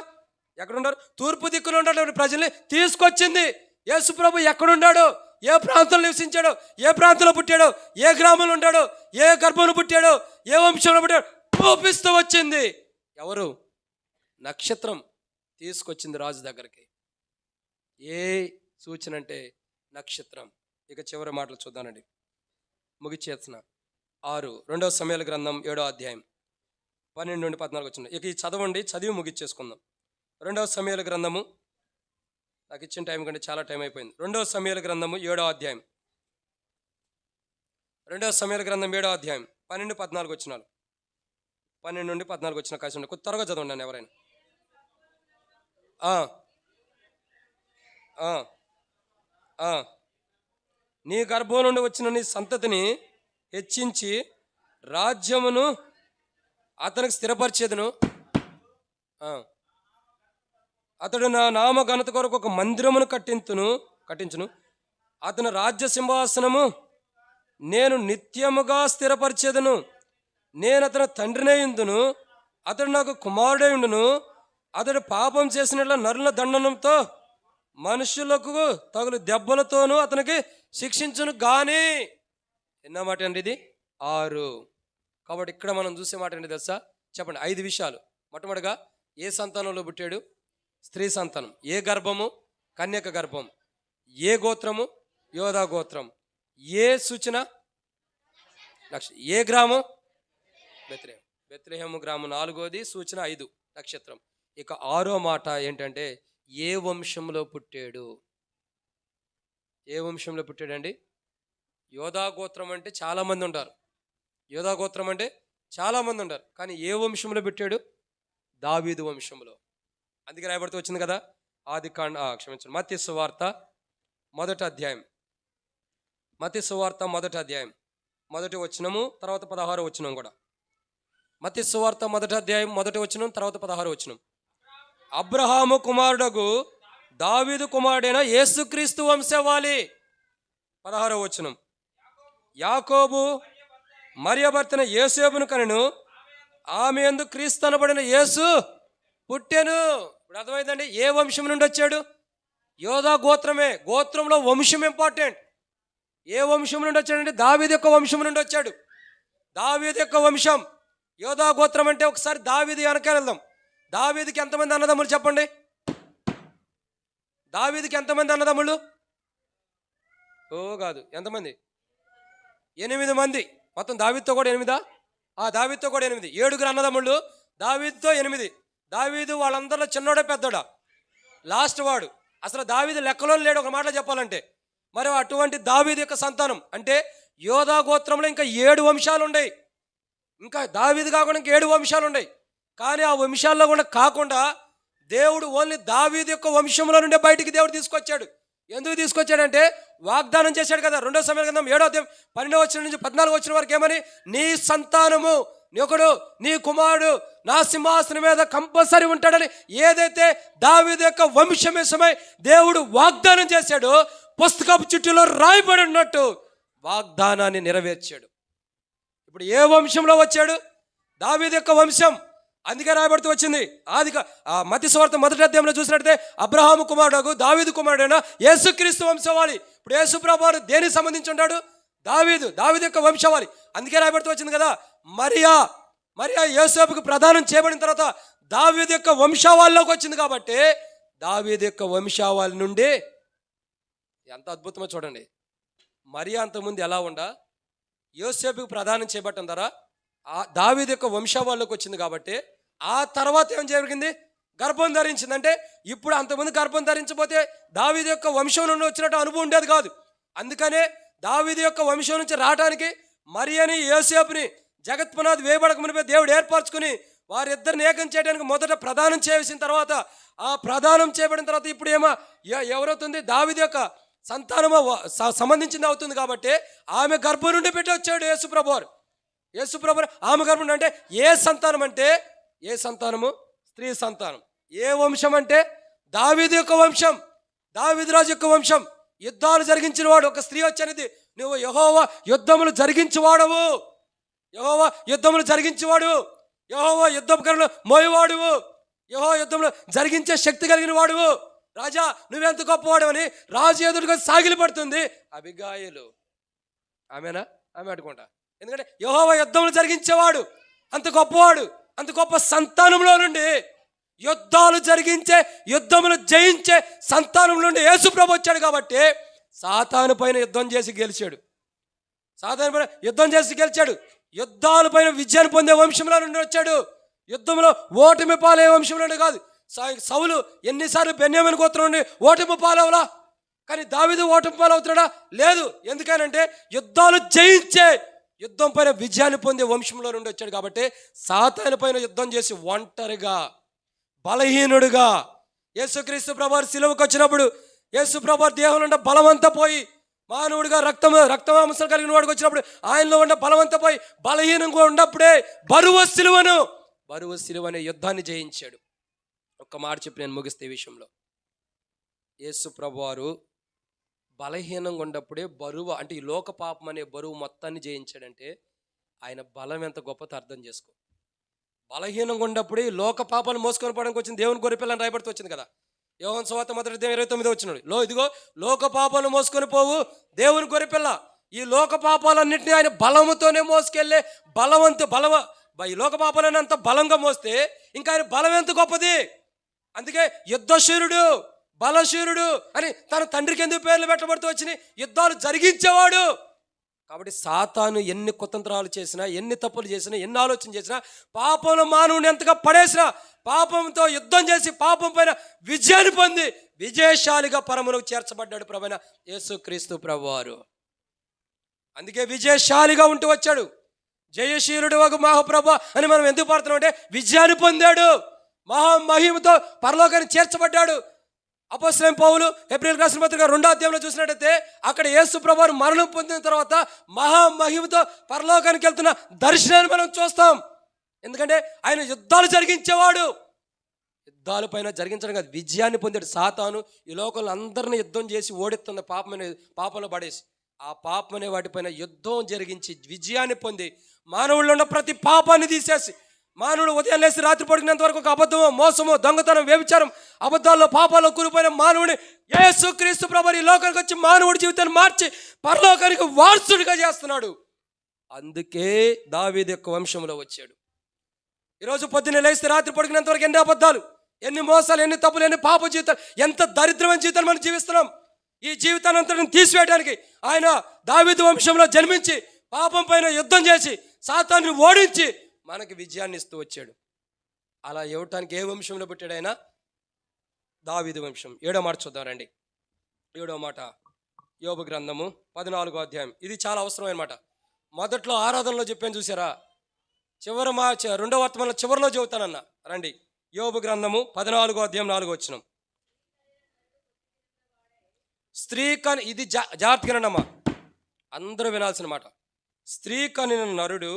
ఉన్నారు? తూర్పు దిక్కున ఉన్నటువంటి ప్రజల్ని తీసుకొచ్చింది. యేసుప్రభు ఎక్కడున్నాడో, ఏ ప్రాంతంలో నివసించాడో, ఏ ప్రాంతంలో పుట్టాడో, ఏ గ్రామంలో ఉన్నాడో, ఏ గర్భంలో పుట్టాడో, ఏ వంశంలో పుట్టాడో చూపిస్తూ వచ్చింది. ఎవరు? నక్షత్రం తీసుకొచ్చింది రాజు దగ్గరికి. ఏ సూచన అంటే నక్షత్రం. ఇక చివరి మాటలు చూద్దానండి, ముగిచేస్తున్న 6 2వ సమూయేలు గ్రంథం 7వ అధ్యాయం 12 నుండి 14 వచ్చింది. ఇక ఈ చదవండి, చదివి ముగిచ్చేసుకుందాం. 2వ సమూయేలు గ్రంథము, నాకు ఇచ్చిన టైం కంటే చాలా టైం అయిపోయింది. 2వ సమూయేలు గ్రంథము 7వ అధ్యాయం, 2వ సమూయేలు గ్రంథం 7వ అధ్యాయం 12-14 వచ్చినాలు, 12 నుండి 14 వచ్చిన కాసి ఉండే కొద్ది త్వరగా చదవండి ఎవరైనా. నీ గర్భం నుండి వచ్చిన నీ సంతతిని హెచ్చించి రాజ్యమును అతనికి స్థిరపరిచేదను. అతడు నా నామ ఘనత కొరకు ఒక మందిరమును కట్టించును. అతని రాజ్య సింహాసనము నేను నిత్యముగా స్థిరపరిచేదను. నేను అతని తండ్రినే ఉందును, అతడు నాకు కుమారుడే ఉండును. అతడు పాపం చేసినట్ల నరుల దండనంతో మనుషులకు తగులు దెబ్బలతోనూ అతనికి శిక్షించును గాని. ఎన్న మాట అండి ఇది? 6. కాబట్టి ఇక్కడ మనం చూసే మాట ఏంటి తెలుసా? చెప్పండి, 5 విషయాలు. మొట్టమొదటిగా ఏ సంతానంలో పుట్టాడు? స్త్రీ సంతానం. ఏ గర్భము? కన్యక గర్భం. ఏ గోత్రము? యోధా గోత్రం. ఏ సూచన? ఏ గ్రామం? బెత్లెహేము. బెత్లెహేము గ్రామం 4వది, సూచన 5 నక్షత్రం. ఇక 6వ మాట ఏంటంటే ఏ వంశంలో పుట్టాడు? ఏ వంశంలో పుట్టాడండి? యోధా గోత్రం అంటే చాలామంది ఉంటారు, యోధా గోత్రం అంటే చాలామంది ఉంటారు, కానీ ఏ వంశంలో పుట్టాడు? దావీదు వంశంలో. అందుకే రాయబడుతూ వచ్చింది కదా, మత్తయి సువార్త 1వ అధ్యాయం, మత్తయి సువార్త 1వ అధ్యాయం 1వ వచనము తర్వాత 16వ వచనం కూడా. మత్తయి సువార్త 1వ అధ్యాయం 1వ వచనం తర్వాత 16వ వచనం. అబ్రహాము కుమారుడగు దావీదు కుమారుడైన యేసుక్రీస్తు వంశవాళి. 16వ వచనం. యాకోబు మరియ భర్తన యోసేపును కనెను, ఆమె యందు క్రీస్తు అనబడిన యేసు పుట్టెను. ఇప్పుడు అర్థమైందండి ఏ వంశం నుండి వచ్చాడు? యోధా గోత్రమే. గోత్రంలో వంశం ఇంపార్టెంట్. ఏ వంశం నుండి వచ్చాడంటే దావీదు యొక్క వంశం నుండి వచ్చాడు. దావీదు యొక్క వంశం యోధా గోత్రం అంటే ఒకసారి దావీదు వెనకాల వెళ్దాం. దావీదుకి ఎంతమంది అన్నదమ్ములు చెప్పండి? దావీదుకి ఎంతమంది అన్నదమ్ములు? కాదు, ఎంతమంది? 8 మంది. మొత్తం దావీదుతో కూడా 8. దావీదుతో కూడా 8. 7 అన్నదమ్ముళ్ళు, దావీదుతో 8. దావీదు వాళ్ళందరిలో చిన్నోడే పెద్దోడా? లాస్ట్ వాడు. అసలు దావీదు లెక్కలో లేడు ఒక మాటలో చెప్పాలంటే. మరి అటువంటి దావీదు యొక్క సంతానం అంటే యోధా గోత్రంలో ఇంకా 7 వంశాలు ఉన్నాయి. ఇంకా దావీదు కాకుండా ఇంకా 7 వంశాలు ఉన్నాయి. కానీ ఆ వంశాల్లో కూడా కాకుండా దేవుడు ఓన్లీ దావీదు యొక్క వంశంలో నుండే బయటికి దేవుడు తీసుకొచ్చాడు. ఎందుకు తీసుకొచ్చాడంటే వాగ్దానం చేశాడు కదా. 2 సమూయేలు గ్రంథం 7వ అధ్యాయం 12వ వచనం నుంచి 14వ వచనం వరకు ఏమని, నీ సంతానము నీ కుమారుడు నా సింహాసనం మీద కంపల్సరీ ఉంటాడని ఏదైతే దావీదు యొక్క వంశమేసమై దేవుడు వాగ్దానం చేశాడో పుస్తకపు చుట్టూలో రాయబడి ఉన్నట్టు వాగ్దానాన్ని నెరవేర్చాడు. ఇప్పుడు ఏ వంశంలో వచ్చాడు? దావీదు యొక్క వంశం. అందుకే రాయబడుతూ వచ్చింది మత్తయి సువార్త 1వ అధ్యాయంలో చూసినట్లయితే అబ్రహాము కుమారుడు దావీదు కుమారుడైన యేసుక్రీస్తు వంశవాళి. ఇప్పుడు యేసు ప్రభువు దేనికి సంబంధించి ఉంటాడు? దావీదు యొక్క వంశవాళి. అందుకే రాయబడుతూ వచ్చింది కదా, మరియా యోసేపుకు ప్రదానం చేయబడిన తర్వాత దావీదు యొక్క వంశావళిలోకి వచ్చింది. కాబట్టి దావీదు యొక్క వంశావళి నుండి ఎంత అద్భుతమో చూడండి. మరియా అంతకుముందు ఎలా ఉండా యోసేపుకు ప్రదానం చేయబట్టం ద్వారా దావీదు యొక్క వంశావళిలోకి వచ్చింది. కాబట్టి ఆ తర్వాత ఏం జరిగింది? గర్భం ధరించింది. అంటే ఇప్పుడు అంతకుముందు గర్భం ధరించకపోతే దావీదు యొక్క వంశం నుండి వచ్చినట్టు అనుభవం ఉండేది కాదు. అందుకనే దావీదు యొక్క వంశం నుంచి రావడానికి మరియని యోసేపుని జగత్పునాది వేయబడక మునిపే దేవుడు ఏర్పరచుకుని వారిద్దరిని ఏకం చేయడానికి మొదట ప్రదానం చేసిన తర్వాత ఆ ప్రదానం చేయబడిన తర్వాత ఇప్పుడు ఎవరవుతుంది? దావీదు యొక్క సంతానము సంబంధించింది అవుతుంది. కాబట్టి ఆమె గర్భం నుండి పెట్టి వచ్చాడు యేసుప్రభు. ఆమె గర్భం అంటే ఏ సంతానం అంటే ఏ సంతానము? స్త్రీ సంతానం. ఏ వంశం అంటే దావీదు యొక్క వంశం, దావీదు రాజు యొక్క వంశం. యుద్ధాలు జరిగించిన వాడు. ఒక స్త్రీ వచ్చేది, నువ్వు యెహోవా యుద్ధములు జరిగించేవాడవు, యెహోవా యుద్ధములు జరిగించేవాడు, యెహోవా యుద్ధోపకరణలు మోయవాడువు, యెహోవా యుద్ధంలో జరిగించే శక్తి కలిగిన వాడువు. రాజా నువ్వెంత గొప్పవాడు అని రాజు ఎదురుగా సాగిలి పడుతుంది అబిగాయిలు. ఆమెనా? ఆమె అడుకుంటా. ఎందుకంటే యెహోవా యుద్ధములు జరిగించేవాడు, అంత గొప్పవాడు. అంత గొప్ప సంతానంలో నుండి యుద్ధములు జయించే సంతానం నుండి యేసుప్రభు వచ్చాడు. కాబట్టి సాతాను పైన యుద్ధం చేసి గెలిచాడు. యుద్ధాల పైన విజయాన్ని పొందే వంశంలో నుండి వచ్చాడు. యుద్ధంలో ఓటమి పాలే వంశంలో నుండి కాదు. సౌలు ఎన్నిసార్లు బెన్యామీను గోత్రం నుండి ఓటమి పాలవలా, కానీ దావీదు ఓటమి పాలవుతున్నాడా? లేదు. ఎందుకనంటే యుద్ధాలు జయించే, యుద్ధం పైన విజయాన్ని పొందే వంశంలో నుండి వచ్చాడు. కాబట్టి సాతాను పైన యుద్ధం చేసి ఒంటరిగా బలహీనుడుగా యేసుక్రీస్తు ప్రభువారు సిలువకు వచ్చినప్పుడు యేసు ప్రభువారు దేహంలో ఉన్న బలమంతా పోయి మానవుడిగా రక్తమాంసం కలిగిన వాడికి వచ్చినప్పుడు ఆయనలో ఉన్న బలమంతా పోయి బలహీనంగా ఉన్నప్పుడే బరువు సిలువ అనే యుద్ధాన్ని జయించాడు. ఒక్క మాట చెప్పి నేను ముగిస్తే ఈ విషయంలో, యేసు ప్రభువారు బలహీనంగా ఉన్నప్పుడే బరువు అంటే ఈ లోక పాపం అనే బరువు మొత్తాన్ని జయించాడంటే ఆయన బలం ఎంత గొప్పతో అర్థం చేసుకో. బలహీనంగా ఉన్నప్పుడే ఈ లోక పాపాన్ని మోసుకొని పోవడానికి వచ్చింది దేవుని గొర్రెపిల్లని రాయబడుతూ వచ్చింది కదా. యోహాను సువార్త 1వ అధ్యాయం 29వ వచనం, ఇదిగో లోక పాపాలను మోసుకొని పోవు దేవుని గొర్రెపిల్ల. ఈ లోక పాపాలన్నింటినీ ఆయన బలముతోనే మోసుకెళ్ళే ఈ లోక పాపాలని అంత బలంగా మోస్తే ఇంకా ఆయన బలం ఎంత గొప్పది. అందుకే యుద్ధశూరుడు, బలశూరుడు అని తన తండ్రికి ఎందుకు పేర్లు పెట్టబడుతూ వచ్చినాయి? యుద్ధాలు జరిగించేవాడు. కాబట్టి సాతాను ఎన్ని కుతంత్రాలు చేసినా, ఎన్ని తప్పులు చేసినా, ఎన్ని ఆలోచన చేసినా, పాపంలో మానవుని ఎంతగా పడేసినా, పాపంతో యుద్ధం చేసి పాపం పైన విజయాన్ని పొంది విజయశాలిగా పరమునకు చేర్చబడ్డాడు ప్రభువైన యేసుక్రీస్తు ప్రభువారు. అందుకే విజయశాలిగా ఉంటూ వచ్చాడు. జయశీలుడు వగు మహాప్రభు అని మనం ఎందుకు పాడుతున్నాం అంటే విజయాన్ని పొందాడు, మహామహిమతో పరలోకాన్ని చేర్చబడ్డాడు. అపోస్తలుడైన పౌలు హెబ్రీయులకు రాసిన పత్రిక 2వ అధ్యాయంలో చూసినట్టయితే అక్కడ యేసు ప్రభువు మరణం పొందిన తర్వాత మహామహిమతో పరలోకానికి వెళ్తున్న దర్శనాన్ని మనం చూస్తాం. ఎందుకంటే ఆయన యుద్ధాలు జరిగించేవాడు. యుద్ధాల పైన జరిగించడం కాదు, విజయాన్ని పొందాడు. సాతాను ఈ లోకంలో అందరినీ యుద్ధం చేసి ఓడిస్తున్న పాపంలో పడేసి ఆ పాపం అనే వాటిపైన యుద్ధం జరిగించి విజయాన్ని పొంది మానవుల్లో ఉన్న ప్రతి పాపాన్ని తీసేసి మానవుడు ఉదయం లేసి రాత్రి పడుకునేంత వరకు ఒక అబద్ధము, మోసము, దొంగతనం, వ్యభిచారం, అబద్ధాల్లో, పాపాల్లో కూలిపోయిన మానవుని యేసుక్రీస్తు ప్రభువు ఈ లోకానికి వచ్చి మానవుడి జీవితాన్ని మార్చి పరలోకానికి వారసుడిగా చేస్తున్నాడు. అందుకే దావీదు యొక్క వంశంలో వచ్చాడు. ఈరోజు పొద్దున్నే లేస్తే రాత్రి పడుకునేంత వరకు ఎన్ని అబద్ధాలు, ఎన్ని మోసాలు, ఎన్ని తప్పులు, ఎన్ని పాప జీవితాలు, ఎంత దరిద్రమైన జీవితాలు మనం జీవిస్తున్నాం. ఈ జీవితాన్ని అంతటిని తీసివేయడానికి ఆయన దావీదు వంశంలో జన్మించి పాపం పైన యుద్ధం చేసి సాతాన్ని ఓడించి మనకి విజయాన్ని ఇస్తూ వచ్చాడు. అలా ఇవ్వటానికి ఏ వంశంలో పుట్టాడు ఆయన? దావీదు వంశం. 7వ మాట చూద్దాం రండి. 7వ మాట యోబు గ్రంథము 14వ అధ్యాయం. ఇది చాలా అవసరమైన మాట. మొదట్లో ఆరాధనలో చెప్పాను చూసారా, రెండవ వర్తమానంలో చివరిలో చెబుతానన్న. రండి, యోబు గ్రంథము 14వ అధ్యాయం 4వ వచనం. స్త్రీ కని, ఇది జాగ్రత్తగా అమ్మా, అందరూ వినాల్సిన మాట. స్త్రీ కనిన నరుడు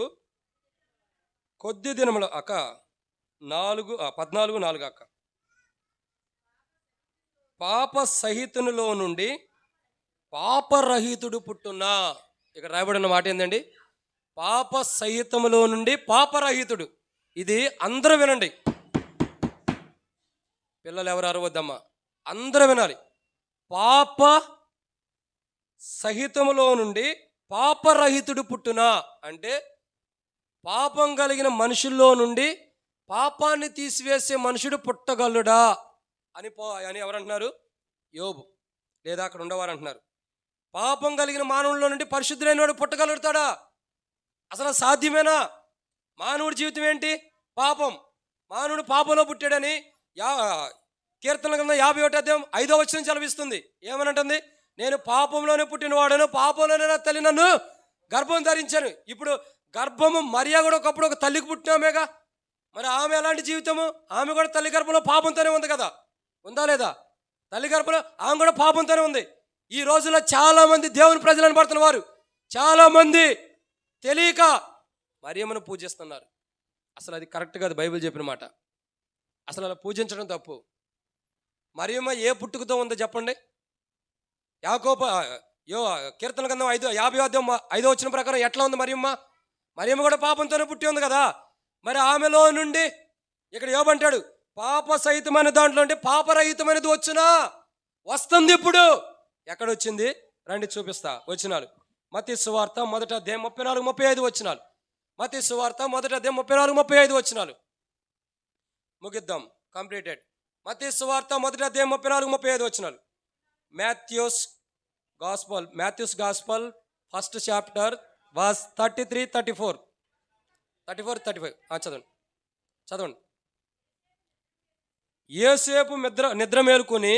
కొద్ది దినముల అక్క 14:4 అక్క పాప సహితునిలో నుండి పాపరహితుడు పుట్టున్నా. ఇక్కడ రాయబడిన మాట ఏందండి? పాప సహితములో నుండి పాపరహితుడు. ఇది అందరూ వినండి, పిల్లలు ఎవరు అరవద్దమ్మా, అందరూ వినాలి. పాప సహితములో నుండి పాపరహితుడు పుట్టునా అంటే పాపం కలిగిన మనుషుల్లో నుండి పాపాన్ని తీసివేసే మనుషుడు పుట్టగలడా అని ఎవరంటున్నారు? యోబు, లేదా అక్కడ ఉండవారు అంటున్నారు. పాపం కలిగిన మానవుల్లో నుండి పరిశుద్ధులైన వాడు పుట్టగలుగుతాడా? అసలు సాధ్యమేనా? మానవుడి జీవితం ఏంటి? పాపం. మానవుడు పాపంలో పుట్టాడని కీర్తన గ్రంథం 51వ అధ్యాయం 5వ వచనం చదివిస్తుంది. ఏమనంటుంది? నేను పాపంలోనే పుట్టినవాడను, పాపంలోనే నా తల్లి నన్ను గర్భం ధరించాను. ఇప్పుడు గర్భము మరియా కూడా ఒకప్పుడు ఒక తల్లికి పుట్టినామేగా, మరి ఆమె ఎలాంటి జీవితము? ఆమె కూడా తల్లి గర్భంలో పాపంతోనే ఉంది కదా, ఉందా లేదా? తల్లి గర్భంలో ఆమె కూడా పాపంతోనే ఉంది. ఈ రోజుల్లో చాలామంది దేవుని ప్రజలు అనబడుతున్న వారు చాలామంది తెలియక మరియమ్మను పూజిస్తున్నారు. అసలు అది కరెక్ట్ కాదు, బైబిల్ చెప్పిన మాట. అసలు అలా పూజించడం తప్పు. మరియమ్మ ఏ పుట్టుకతో ఉందో చెప్పండి. కీర్తన గ్రంథం 50వ అధ్యాయం 5వ వచనం ప్రకారం ఎట్లా ఉంది మరియమ్మ? మరియమ్మ కూడా పాపంతోనే పుట్టి ఉంది కదా. మరి ఆమెలో నుండి ఇక్కడ యోబు అంటాడు, పాప సహితమైన దాంట్లో అంటే పాపరహితమైనది వచ్చునా? వస్తుంది. ఇప్పుడు ఎక్కడొచ్చింది? రండి చూపిస్తా వచనాలు. మత్తయి సువార్త 1వ అధ్యాయం 34-35 వచనాలు. మత్తయి సువార్త 1వ అధ్యాయం 34-35 వచనాలు. ముగిద్దాం, కంప్లీటెడ్. మత్తయి సువార్త 1వ అధ్యాయం 34-35 వచనాలు. Mathews gospel 1st chapter verse 33-34 34-35 చదవండి. యోసేపు నిద్ర మేలుకొని,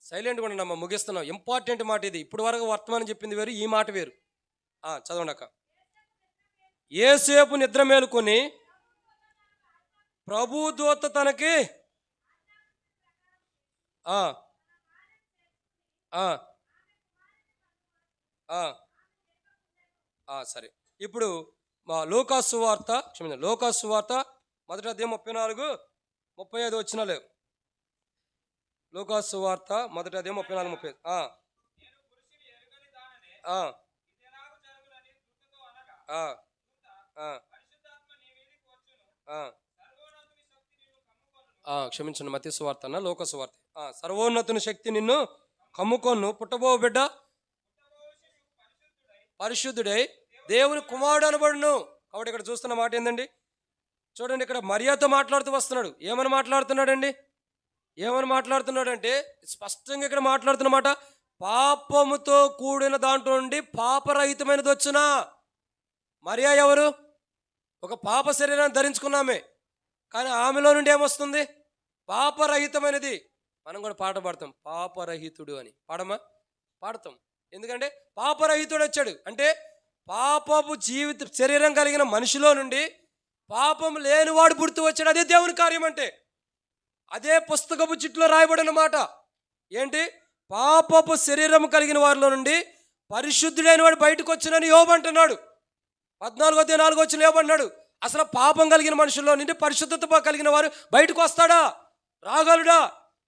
సైలెంట్గా ఉండండి అమ్మ, ముగిస్తున్నాం. ఇంపార్టెంట్ మాట ఇది. ఇప్పుడు వరకు వర్తమానం చెప్పింది వేరు, ఈ మాట వేరు. చదవండి అక్క. యోసేపు నిద్ర మేలుకొని ప్రభు దూత తనకి సరే. ఇప్పుడు లూకాసు సువార్త 1వ అధ్యాయం 34-35 వచనాలు. లూకాసు సువార్త 1వ అధ్యాయం 34-35. క్షమించండి, మత్తయి సువార్త అన్న లూకా సువార్త. సర్వోన్నతుని శక్తి నిన్ను కమ్ముకొను, పుట్టబో బిడ్డ పరిశుద్ధుడై దేవుని కుమారుడు అనబడును. కాబట్టి ఇక్కడ చూస్తున్న మాట ఏందండి? చూడండి, ఇక్కడ మరియాతో మాట్లాడుతూ వస్తున్నాడు. ఏమని మాట్లాడుతున్నాడంటే స్పష్టంగా ఇక్కడ మాట్లాడుతున్న మాట, పాపముతో కూడిన దాంట్లో నుండి పాపరహితమైనది వచ్చునా. మరియా ఎవరు? ఒక పాప శరీరాన్ని ధరించుకున్నామే, కానీ ఆమెలో నుండి ఏమొస్తుంది? పాపరహితమైనది. మనం కూడా పాట పాడతాం, పాపరహితుడు అని. పాడతాం. ఎందుకంటే పాపరహితుడు వచ్చాడు అంటే పాపపు శరీరం కలిగిన మనిషిలో నుండి పాపం లేనివాడు పుడుతూ వచ్చాడు. అదే దేవుని కార్యం అంటే. అదే పుస్తకపు చిట్లో రాయబడిన మాట ఏంటి? పాపపు శరీరం కలిగిన వారిలో నుండి పరిశుద్ధుడైన వాడు బయటకు వచ్చినని యోబు అంటున్నాడు. 14వ అధ్యాయం 4వ వచనంలో యోబు అన్నాడు, అసలు పాపం కలిగిన మనుషుల్లో నుండి పరిశుద్ధత కలిగిన వారు బయటకు వస్తాడా? రాగలడా?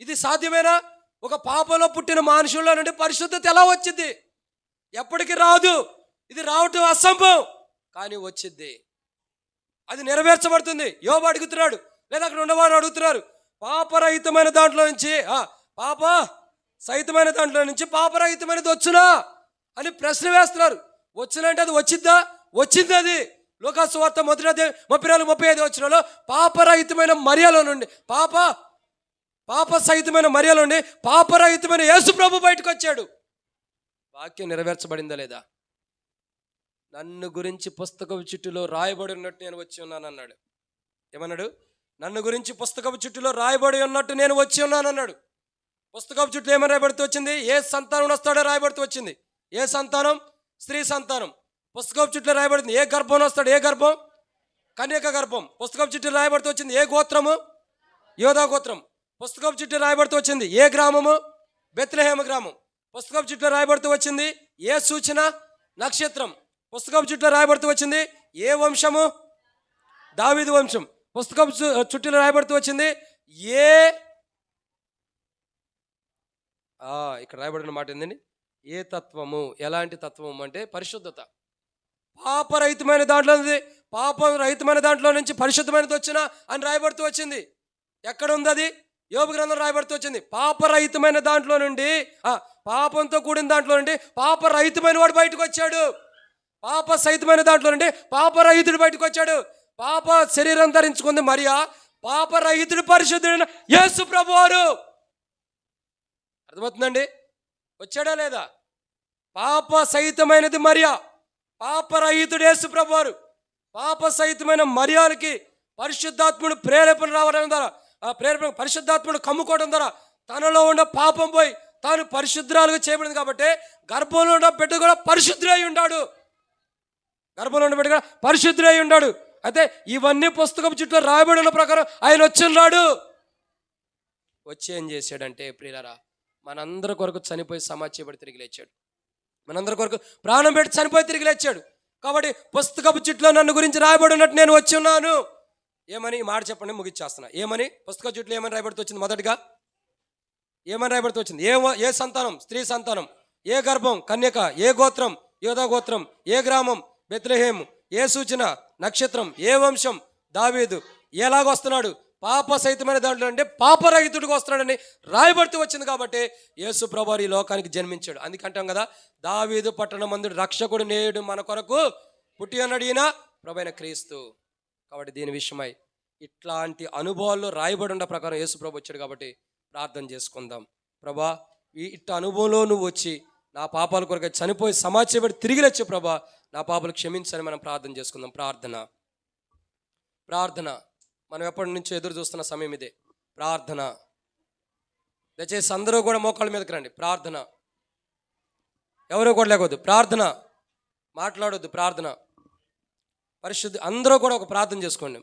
ఇది సాధ్యమేనా? ఒక పాపంలో పుట్టిన మనుషుల్లో నుండి పరిశుద్ధత ఎలా వచ్చింది? ఎప్పటికీ రాదు. ఇది రావటం అసంభవం, కానీ వచ్చింది, అది నెరవేర్చబడుతుంది. యోబు అడుగుతున్నాడు, లేదా అక్కడ ఉన్నవాడు అడుగుతున్నారు, పాపరహితమైన దాంట్లో నుంచి పాప సహితమైన దాంట్లో నుంచి పాపరహితమైనది వచ్చునా అని ప్రశ్న వేస్తున్నారు. వచ్చునంటే అది వచ్చిద్దా? వచ్చింది. అది లూకా సువార్త 34:35 వచనంలో పాపరహితమైన మరియలో నుండి పాప సహితమైన మరియలో నుండి పాపరహితమైన యేసు ప్రభు బయటకు వచ్చాడు. వాక్యం నెరవేర్చబడిందా లేదా? నన్ను గురించి పుస్తకపు చుట్టూలో రాయబడి ఉన్నట్టు నేను వచ్చి ఉన్నాను అన్నాడు. ఏమన్నాడు? నన్ను గురించి పుస్తకపు చుట్టూలో రాయబడి ఉన్నట్టు నేను వచ్చి ఉన్నాను అన్నాడు. పుస్తకపు చుట్టూ ఏమని రాయబడుతూ వచ్చింది? ఏ సంతానం వస్తాడో రాయబడుతూ వచ్చింది. ఏ సంతానం? స్త్రీ సంతానం. పుస్తకపు చుట్టూ రాయబడుతుంది. ఏ గర్భం వస్తాడు? ఏ గర్భం? కన్యక గర్భం. పుస్తకపు చుట్టూ రాయబడుతూ వచ్చింది. ఏ గోత్రము? యోధా గోత్రం. పుస్తకపు చుట్టూ రాయబడుతూ వచ్చింది. ఏ గ్రామము? బెత్లెహేము గ్రామం. పుస్తకపు చుట్టూ రాయబడుతూ వచ్చింది. ఏ సూచన? నక్షత్రం. పుస్తకపు చుట్టూ రాయబడుతూ వచ్చింది. ఏ వంశము? దావీదు వంశం. పుస్తకపు చుట్టూలో రాయబడుతూ వచ్చింది. ఇక్కడ రాయబడిన మాట ఏంటండి? ఏ తత్వము? ఎలాంటి తత్వము అంటే పరిశుద్ధత. పాపరహితమైన దాంట్లో నుంచి, పాపం రహితమైన దాంట్లో నుంచి పరిశుద్ధమైనది వచ్చినా అని రాయబడుతూ వచ్చింది. ఎక్కడ ఉంది అది? యోబు గ్రంథం రాయబడుతూ వచ్చింది. పాపరహితమైన దాంట్లో నుండి, పాపంతో కూడిన దాంట్లో నుండి పాపరహితమైన వాడు బయటకు వచ్చాడు. పాప సహితమైన దాంట్లో నుండి పాపరహితుడు బయటకు వచ్చాడు. పాప శరీరం ధరించుకుంది మరియా, పాపరహితుడు పరిశుద్ధుడైన యేసు ప్రభువారు. అర్థమవుతుందండి? వచ్చాడా లేదా? పాప సహితమైనది మరియా, పాపరహితుడు యేసు ప్రభువారు. పాప సహితమైన మరియానికి పరిశుద్ధాత్ముడు ప్రేరేపణ రావడం ద్వారా, పరిశుద్ధాత్ముడు కమ్ముకోవడం ద్వారా తనలో ఉన్న పాపం పోయి తాను పరిశుద్ధురాలుగా చేయబడింది. కాబట్టి గర్భంలో ఉన్న బిడ్డ కూడా పరిశుద్ధుడై ఉన్నాడు. గర్భంలో ఉన్న బిడ్డ కూడా పరిశుద్ధుడై ఉన్నాడు. అయితే ఇవన్నీ పుస్తకం చుట్టూ రాయబడిన ప్రకారం ఆయన వచ్చున్నాడు. వచ్చి ఏం చేశాడంటే ప్రియులారా, మనందరి కొరకు చనిపోయి సమాధి చేయబడి తిరిగి లేచాడు. మనందరి కొరకు ప్రాణం పెట్టి చనిపోయి తిరిగి లేచాడు. కాబట్టి పుస్తకపు చుట్టూలో నన్ను గురించి రాయబడి ఉన్నట్టు నేను వచ్చి ఉన్నాను. ఏమని? మాట చెప్పండి, ముగిచ్చేస్తున్నా. ఏమని? పుస్తక చుట్టూలో ఏమని రాయబడుతూ వచ్చింది? మొదటిగా ఏమని రాయబడుతూ వచ్చింది? ఏ సంతానం? స్త్రీ సంతానం. ఏ గర్భం? కన్యక. ఏ గోత్రం? యోధా గోత్రం. ఏ గ్రామం? బెత్లెహేము. ఏ సూచన? నక్షత్రం. ఏ వంశం? దావీదు. ఎలాగొస్తున్నాడు? పాప సహితమైన దాంట్లో అంటే పాపరహితుడికి వస్తున్నాడని రాయబడుతూ వచ్చింది. కాబట్టి యేసు ప్రభువు ఈ లోకానికి జన్మించాడు. అందుకంటాం కదా, దావీదు పట్టణ మందుడు రక్షకుడు నేడు మన కొరకు పుట్టి అన్నాడు ఈయన ప్రభువైన క్రీస్తు. కాబట్టి దీని విషయమై ఇట్లాంటి అనుభవాల్లో రాయబడి ఉన్న ప్రకారం యేసు ప్రభు వచ్చాడు. కాబట్టి ప్రార్థన చేసుకుందాం. ప్రభా, ఇట్ట అనుభవంలో నువ్వు వచ్చి నా పాపాల కొరకు చనిపోయి సమాధి చేయబడి తిరిగి లేచే ప్రభా, నా పాపాలు క్షమించని మనం ప్రార్థన చేసుకుందాం. ప్రార్థన మనం ఎప్పటి నుంచో ఎదురు చూస్తున్న సమయం ఇదే. ప్రార్థన. దయచేసి అందరూ కూడా మోకాళ్ళ మీదకి రండి. ప్రార్థన. ఎవరో కూడా లేకొద్దు. ప్రార్థన. మాట్లాడొద్దు. ప్రార్థన. పరిశుద్ధి. అందరూ కూడా ఒక ప్రార్థన చేసుకోండి.